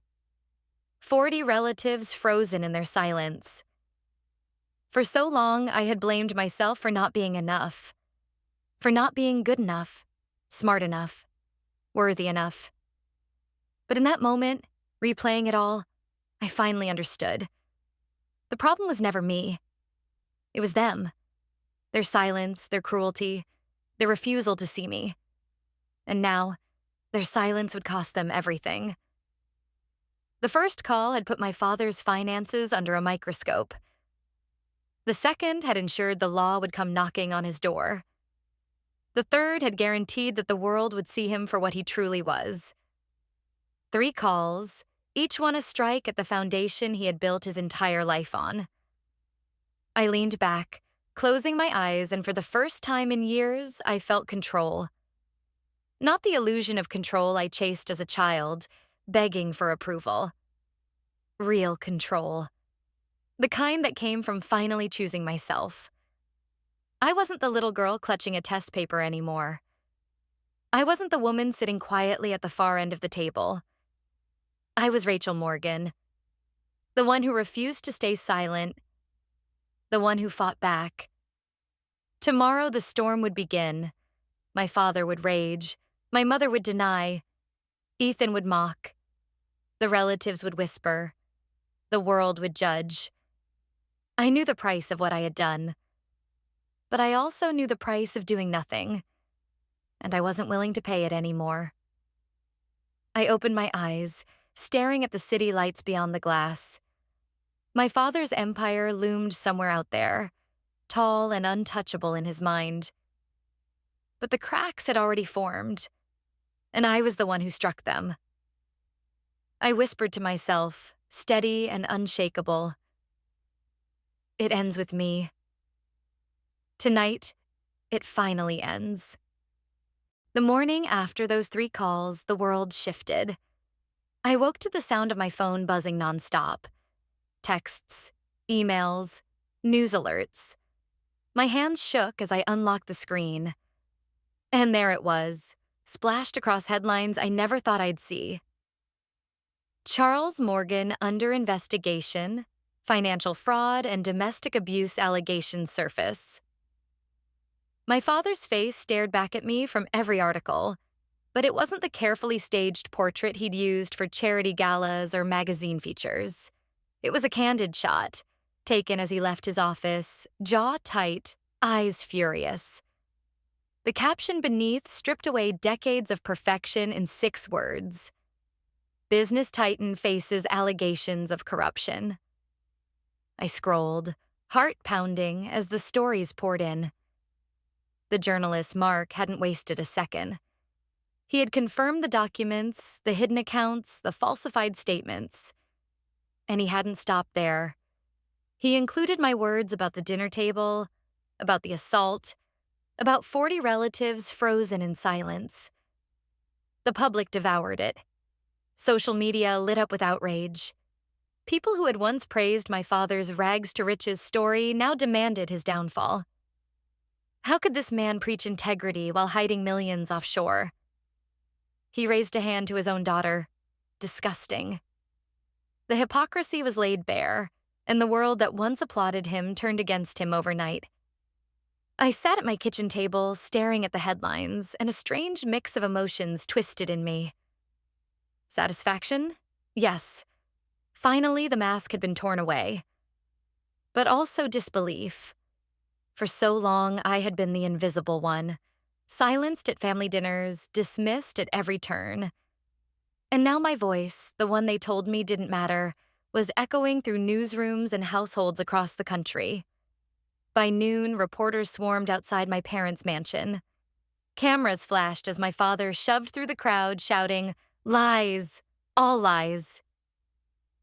40 relatives frozen in their silence. For so long, I had blamed myself for not being enough. For not being good enough, smart enough, worthy enough. But in that moment, replaying it all, I finally understood. The problem was never me. It was them. Their silence, their cruelty, their refusal to see me. And now, their silence would cost them everything. The first call had put my father's finances under a microscope. The second had ensured the law would come knocking on his door. The third had guaranteed that the world would see him for what he truly was. 3 calls, each one a strike at the foundation he had built his entire life on. I leaned back, closing my eyes, and for the first time in years, I felt control. Not the illusion of control I chased as a child, begging for approval. Real control. The kind that came from finally choosing myself. I wasn't the little girl clutching a test paper anymore. I wasn't the woman sitting quietly at the far end of the table. I was Rachel Morgan, the one who refused to stay silent, the one who fought back. Tomorrow the storm would begin. My father would rage, my mother would deny, Ethan would mock, the relatives would whisper, the world would judge. I knew the price of what I had done, but I also knew the price of doing nothing, and I wasn't willing to pay it anymore. I opened my eyes, staring at the city lights beyond the glass. My father's empire loomed somewhere out there, tall and untouchable in his mind. But the cracks had already formed, and I was the one who struck them. I whispered to myself, steady and unshakable, "It ends with me." Tonight, it finally ends. The morning after those 3 calls, the world shifted. I woke to the sound of my phone buzzing nonstop. Texts, emails, news alerts. My hands shook as I unlocked the screen. And there it was, splashed across headlines I never thought I'd see. Charles Morgan under investigation, financial fraud and domestic abuse allegations surface. My father's face stared back at me from every article, but it wasn't the carefully staged portrait he'd used for charity galas or magazine features. It was a candid shot, taken as he left his office, jaw tight, eyes furious. The caption beneath stripped away decades of perfection in 6 words. Business titan faces allegations of corruption. I scrolled, heart pounding, as the stories poured in. The journalist, Mark, hadn't wasted a second. He had confirmed the documents, the hidden accounts, the falsified statements. And he hadn't stopped there. He included my words about the dinner table, about the assault, about 40 relatives frozen in silence. The public devoured it. Social media lit up with outrage. People who had once praised my father's rags-to-riches story now demanded his downfall. How could this man preach integrity while hiding millions offshore? He raised a hand to his own daughter. Disgusting. The hypocrisy was laid bare, and the world that once applauded him turned against him overnight. I sat at my kitchen table, staring at the headlines, and a strange mix of emotions twisted in me. Satisfaction? Yes. Finally, the mask had been torn away. But also disbelief. For so long, I had been the invisible one, silenced at family dinners, dismissed at every turn. And now my voice, the one they told me didn't matter, was echoing through newsrooms and households across the country. By noon, reporters swarmed outside my parents' mansion. Cameras flashed as my father shoved through the crowd, shouting, "Lies! All lies!"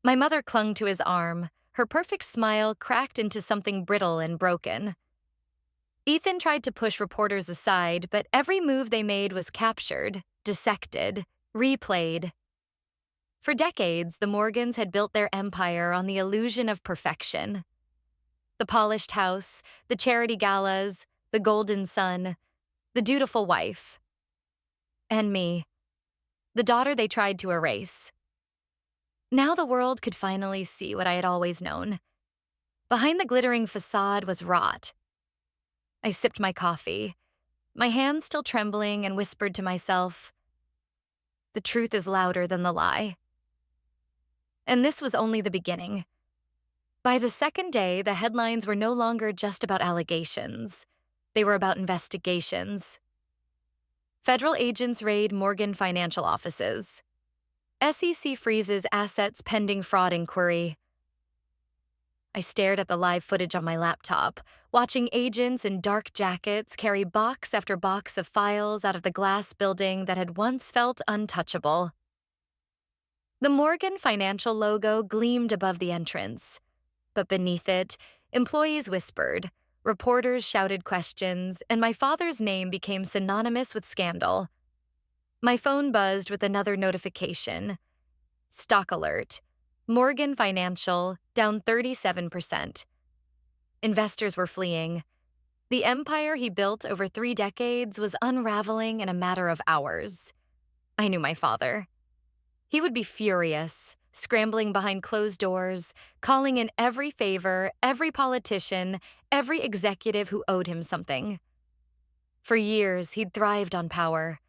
My mother clung to his arm, her perfect smile cracked into something brittle and broken. Ethan tried to push reporters aside, but every move they made was captured, dissected, replayed. For decades, the Morgans had built their empire on the illusion of perfection. The polished house, the charity galas, the golden son, the dutiful wife. And me, the daughter they tried to erase. Now the world could finally see what I had always known. Behind the glittering facade was rot. I sipped my coffee, my hands still trembling, and whispered to myself, "The truth is louder than the lie." And this was only the beginning. By the second day, the headlines were no longer just about allegations. They were about investigations. Federal agents raid Morgan financial offices. SEC freezes assets pending fraud inquiry. I stared at the live footage on my laptop, watching agents in dark jackets carry box after box of files out of the glass building that had once felt untouchable. The Morgan Financial logo gleamed above the entrance, but beneath it, employees whispered, reporters shouted questions, and my father's name became synonymous with scandal. My phone buzzed with another notification. Stock alert. Morgan Financial down 37%. Investors were fleeing. The empire he built over 3 decades was unraveling in a matter of hours. I knew my father. He would be furious, scrambling behind closed doors, calling in every favor, every politician, every executive who owed him something. For years, he'd thrived on power,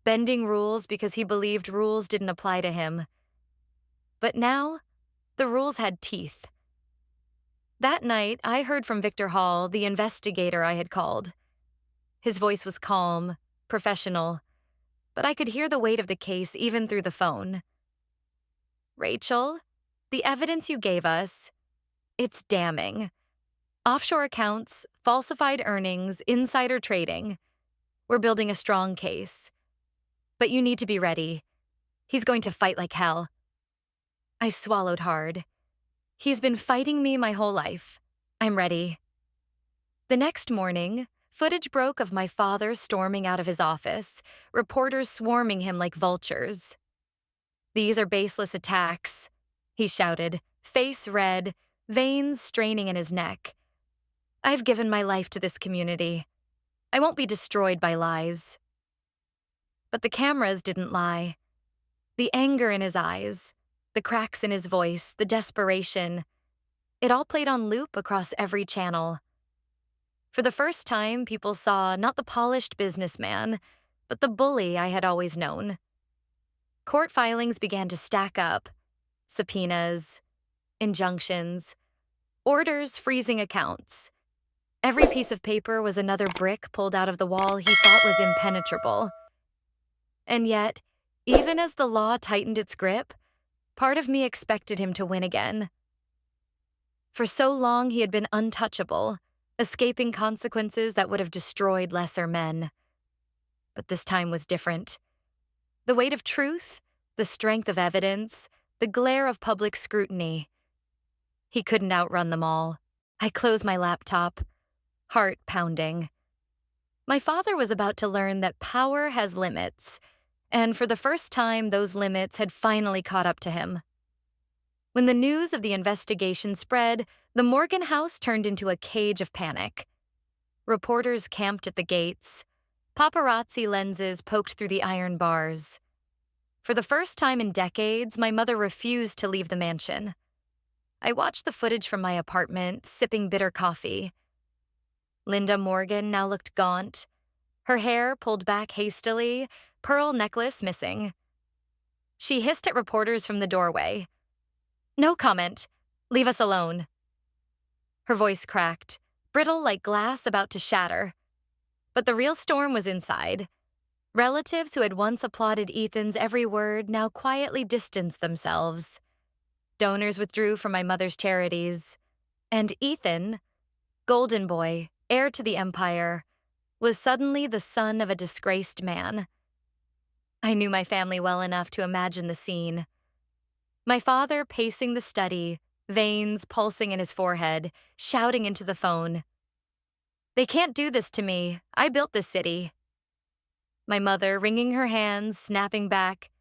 bending rules because he believed rules didn't apply to him. But now, the rules had teeth. That night, I heard from Victor Hall, the investigator I had called. His voice was calm, professional, but I could hear the weight of the case even through the phone. Rachel, the evidence you gave us, it's damning. Offshore accounts, falsified earnings, insider trading. We're building a strong case. But you need to be ready. He's going to fight like hell. I swallowed hard. He's been fighting me my whole life. I'm ready. The next morning, footage broke of my father storming out of his office, reporters swarming him like vultures. "These are baseless attacks," he shouted, face red, veins straining in his neck. "I've given my life to this community. I won't be destroyed by lies." But the cameras didn't lie. The anger in his eyes, the cracks in his voice, the desperation, it all played on loop across every channel. For the first time, people saw not the polished businessman, but the bully I had always known. Court filings began to stack up. Subpoenas, injunctions, orders freezing accounts. Every piece of paper was another brick pulled out of the wall he thought was impenetrable. And yet, even as the law tightened its grip, part of me expected him to win again. For so long, he had been untouchable, escaping consequences that would have destroyed lesser men. But this time was different. The weight of truth, the strength of evidence, the glare of public scrutiny. He couldn't outrun them all. I closed my laptop, heart pounding. My father was about to learn that power has limits, and for the first time, those limits had finally caught up to him. When the news of the investigation spread, the Morgan house turned into a cage of panic. Reporters camped at the gates. Paparazzi lenses poked through the iron bars. For the first time in decades, my mother refused to leave the mansion. I watched the footage from my apartment, sipping bitter coffee. Linda Morgan now looked gaunt, her hair pulled back hastily, pearl necklace missing. She hissed at reporters from the doorway. "No comment. Leave us alone." Her voice cracked, brittle like glass about to shatter. But the real storm was inside. Relatives who had once applauded Ethan's every word now quietly distanced themselves. Donors withdrew from my mother's charities. And Ethan, golden boy, heir to the empire, was suddenly the son of a disgraced man. I knew my family well enough to imagine the scene. My father pacing the study, veins pulsing in his forehead, shouting into the phone. "They can't do this to me. I built this city." My mother wringing her hands, snapping back.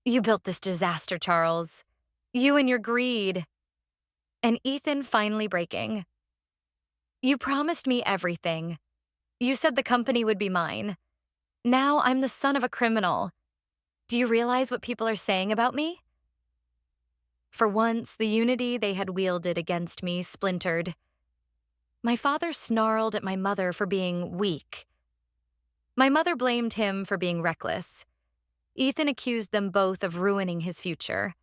"You built this disaster, Charles. You and your greed." And Ethan finally breaking. "You promised me everything. You said the company would be mine. Now I'm the son of a criminal. Do you realize what people are saying about me?" For once, the unity they had wielded against me splintered. My father snarled at my mother for being weak. My mother blamed him for being reckless. Ethan accused them both of ruining his future.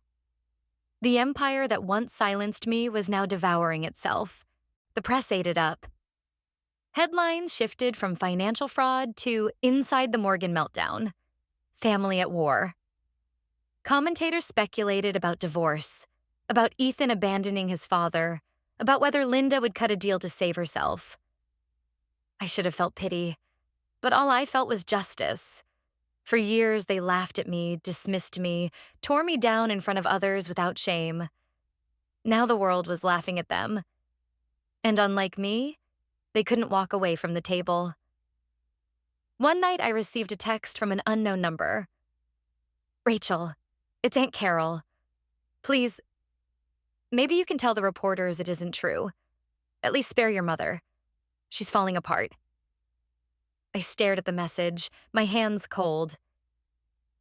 The empire that once silenced me was now devouring itself. The press ate it up. Headlines shifted from financial fraud to inside the Morgan meltdown, family at war. Commentators speculated about divorce, about Ethan abandoning his father, about whether Linda would cut a deal to save herself. I should have felt pity, but all I felt was justice. For years, they laughed at me, dismissed me, tore me down in front of others without shame. Now the world was laughing at them. And unlike me, they couldn't walk away from the table. One night, I received a text from an unknown number. "Rachel, it's Aunt Carol. Please, maybe you can tell the reporters it isn't true. At least spare your mother. She's falling apart." I stared at the message, my hands cold.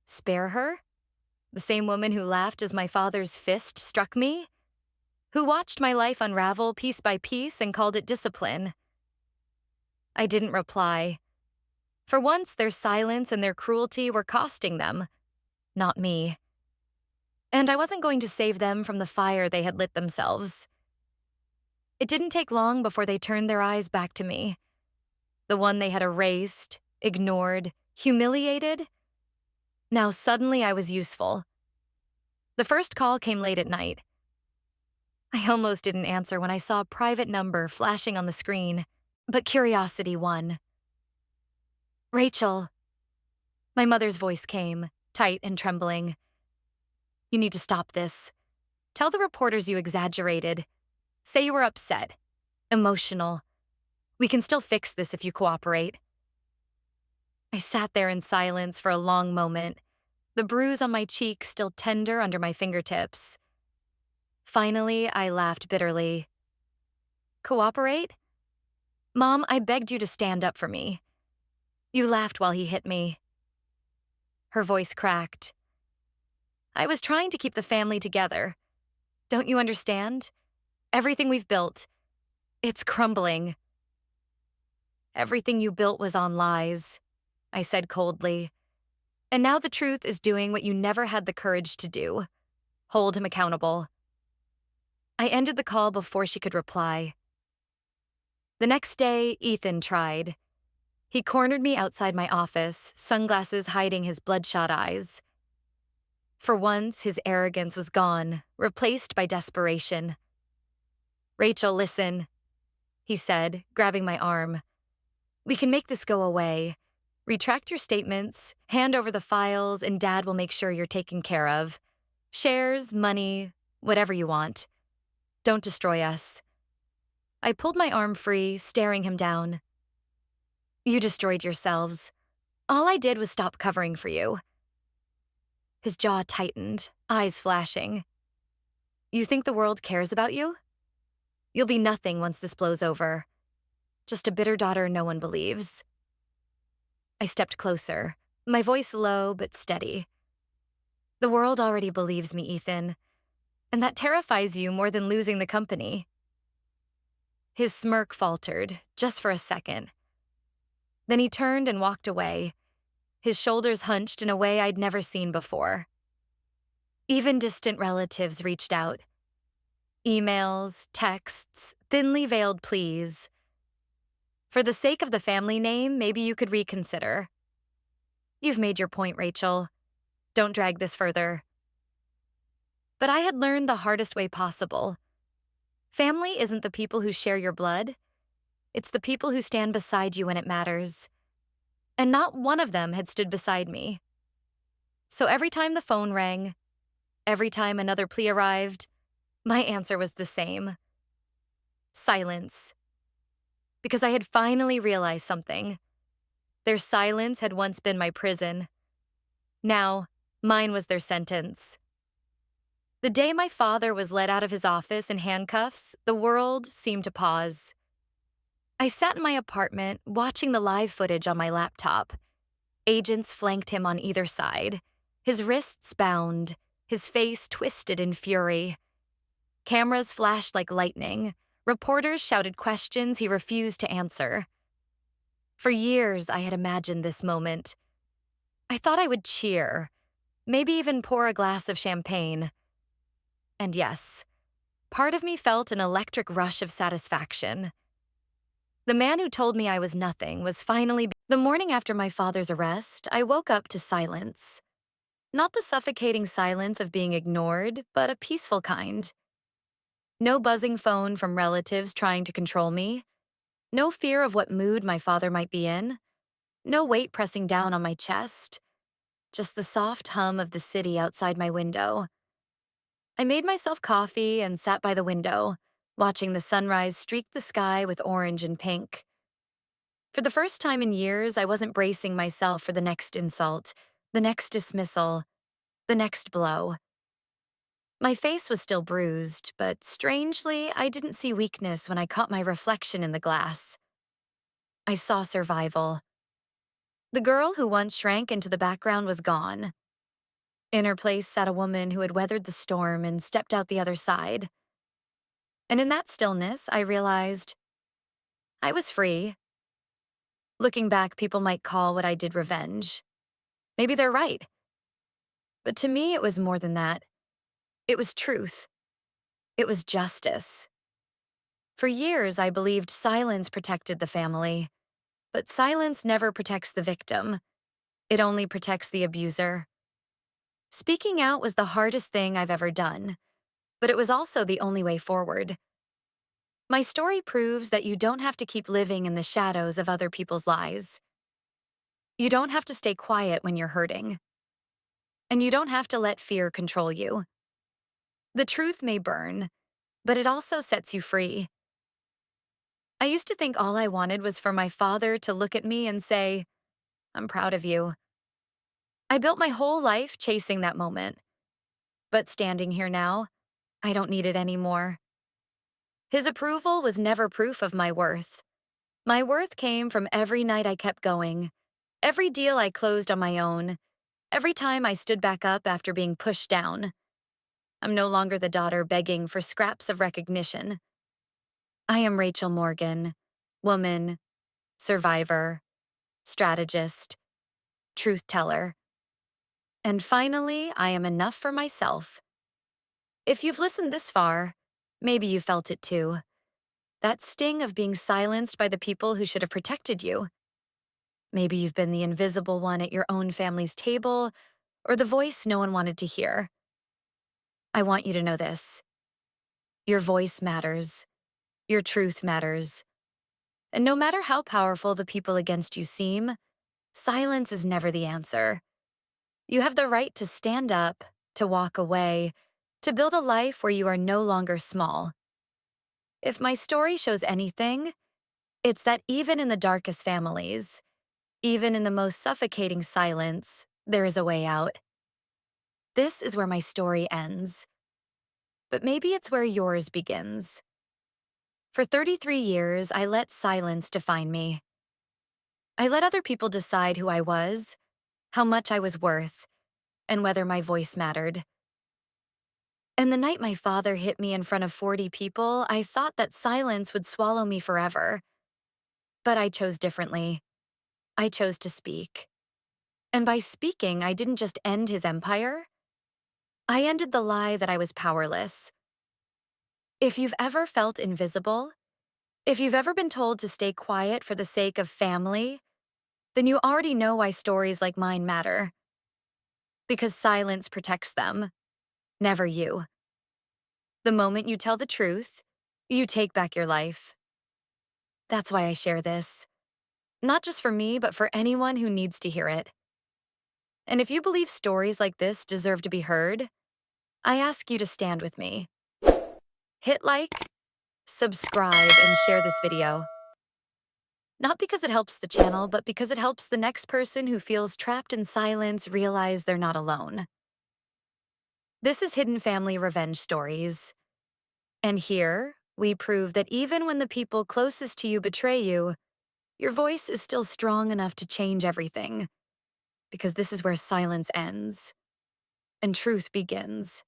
Spare her? The same woman who laughed as my father's fist struck me? Who watched my life unravel piece by piece and called it discipline? I didn't reply. For once, their silence and their cruelty were costing them, not me. And I wasn't going to save them from the fire they had lit themselves. It didn't take long before they turned their eyes back to me. The one they had erased, ignored, humiliated. Now suddenly I was useful. The first call came late at night. I almost didn't answer when I saw a private number flashing on the screen, but curiosity won. "Rachel." My mother's voice came, tight and trembling. "You need to stop this. Tell the reporters you exaggerated. Say you were upset, emotional. We can still fix this if you cooperate." I sat there in silence for a long moment, the bruise on my cheek still tender under my fingertips. Finally, I laughed bitterly. "Cooperate? Mom, I begged you to stand up for me. You laughed while he hit me." Her voice cracked. "I was trying to keep the family together. Don't you understand? Everything we've built, it's crumbling." "Everything you built was on lies," I said coldly. "And now the truth is doing what you never had the courage to do. Hold him accountable." I ended the call before she could reply. The next day, Ethan tried. He cornered me outside my office, sunglasses hiding his bloodshot eyes. For once, his arrogance was gone, replaced by desperation. "Rachel, listen," he said, grabbing my arm. "We can make this go away. Retract your statements, hand over the files, and Dad will make sure you're taken care of. Shares, money, whatever you want. Don't destroy us." I pulled my arm free, staring him down. "You destroyed yourselves. All I did was stop covering for you." His jaw tightened, eyes flashing. "You think the world cares about you? You'll be nothing once this blows over. Just a bitter daughter no one believes." I stepped closer, my voice low but steady. "The world already believes me, Ethan, and that terrifies you more than losing the company." His smirk faltered, just for a second. Then he turned and walked away, his shoulders hunched in a way I'd never seen before. Even distant relatives reached out. Emails, texts, thinly veiled pleas. "For the sake of the family name, maybe you could reconsider." "You've made your point, Rachel. Don't drag this further." But I had learned the hardest way possible. Family isn't the people who share your blood. It's the people who stand beside you when it matters. And not one of them had stood beside me. So every time the phone rang, every time another plea arrived, my answer was the same. Silence. Because I had finally realized something. Their silence had once been my prison. Now, mine was their sentence. The day my father was led out of his office in handcuffs, the world seemed to pause. I sat in my apartment, watching the live footage on my laptop. Agents flanked him on either side, his wrists bound, his face twisted in fury. Cameras flashed like lightning. Reporters shouted questions he refused to answer. For years, I had imagined this moment. I thought I would cheer, maybe even pour a glass of champagne. And yes, part of me felt an electric rush of satisfaction. The man who told me I was nothing was finally... The morning after my father's arrest, I woke up to silence. Not the suffocating silence of being ignored, but a peaceful kind. No buzzing phone from relatives trying to control me. No fear of what mood my father might be in. No weight pressing down on my chest. Just the soft hum of the city outside my window. I made myself coffee and sat by the window, watching the sunrise streak the sky with orange and pink. For the first time in years, I wasn't bracing myself for the next insult, the next dismissal, the next blow. My face was still bruised, but strangely, I didn't see weakness when I caught my reflection in the glass. I saw survival. The girl who once shrank into the background was gone. In her place sat a woman who had weathered the storm and stepped out the other side. And in that stillness, I realized I was free. Looking back, people might call what I did revenge. Maybe they're right. But to me, it was more than that. It was truth. It was justice. For years, I believed silence protected the family. But silence never protects the victim. It only protects the abuser. Speaking out was the hardest thing I've ever done, but it was also the only way forward. My story proves that you don't have to keep living in the shadows of other people's lies. You don't have to stay quiet when you're hurting. And you don't have to let fear control you. The truth may burn, but it also sets you free. I used to think all I wanted was for my father to look at me and say, "I'm proud of you." I built my whole life chasing that moment. But standing here now, I don't need it anymore. His approval was never proof of my worth. My worth came from every night I kept going, every deal I closed on my own, every time I stood back up after being pushed down. I'm no longer the daughter begging for scraps of recognition. I am Rachel Morgan, woman, survivor, strategist, truth teller. And finally, I am enough for myself. If you've listened this far, maybe you felt it too. That sting of being silenced by the people who should have protected you. Maybe you've been the invisible one at your own family's table, or the voice no one wanted to hear. I want you to know this. Your voice matters. Your truth matters. And no matter how powerful the people against you seem, silence is never the answer. You have the right to stand up, to walk away, to build a life where you are no longer small. If my story shows anything, it's that even in the darkest families, even in the most suffocating silence, there is a way out. This is where my story ends. But maybe it's where yours begins. For 33 years, I let silence define me. I let other people decide who I was, how much I was worth, and whether my voice mattered. And the night my father hit me in front of 40 people, I thought that silence would swallow me forever. But I chose differently. I chose to speak. And by speaking, I didn't just end his empire. I ended the lie that I was powerless. If you've ever felt invisible, if you've ever been told to stay quiet for the sake of family, then you already know why stories like mine matter. Because silence protects them, never you. The moment you tell the truth, you take back your life. That's why I share this. Not just for me, but for anyone who needs to hear it. And if you believe stories like this deserve to be heard, I ask you to stand with me. Hit like, subscribe, and share this video. Not because it helps the channel, but because it helps the next person who feels trapped in silence realize they're not alone. This is Hidden Family Revenge Stories. And here, we prove that even when the people closest to you betray you, your voice is still strong enough to change everything. Because this is where silence ends and truth begins.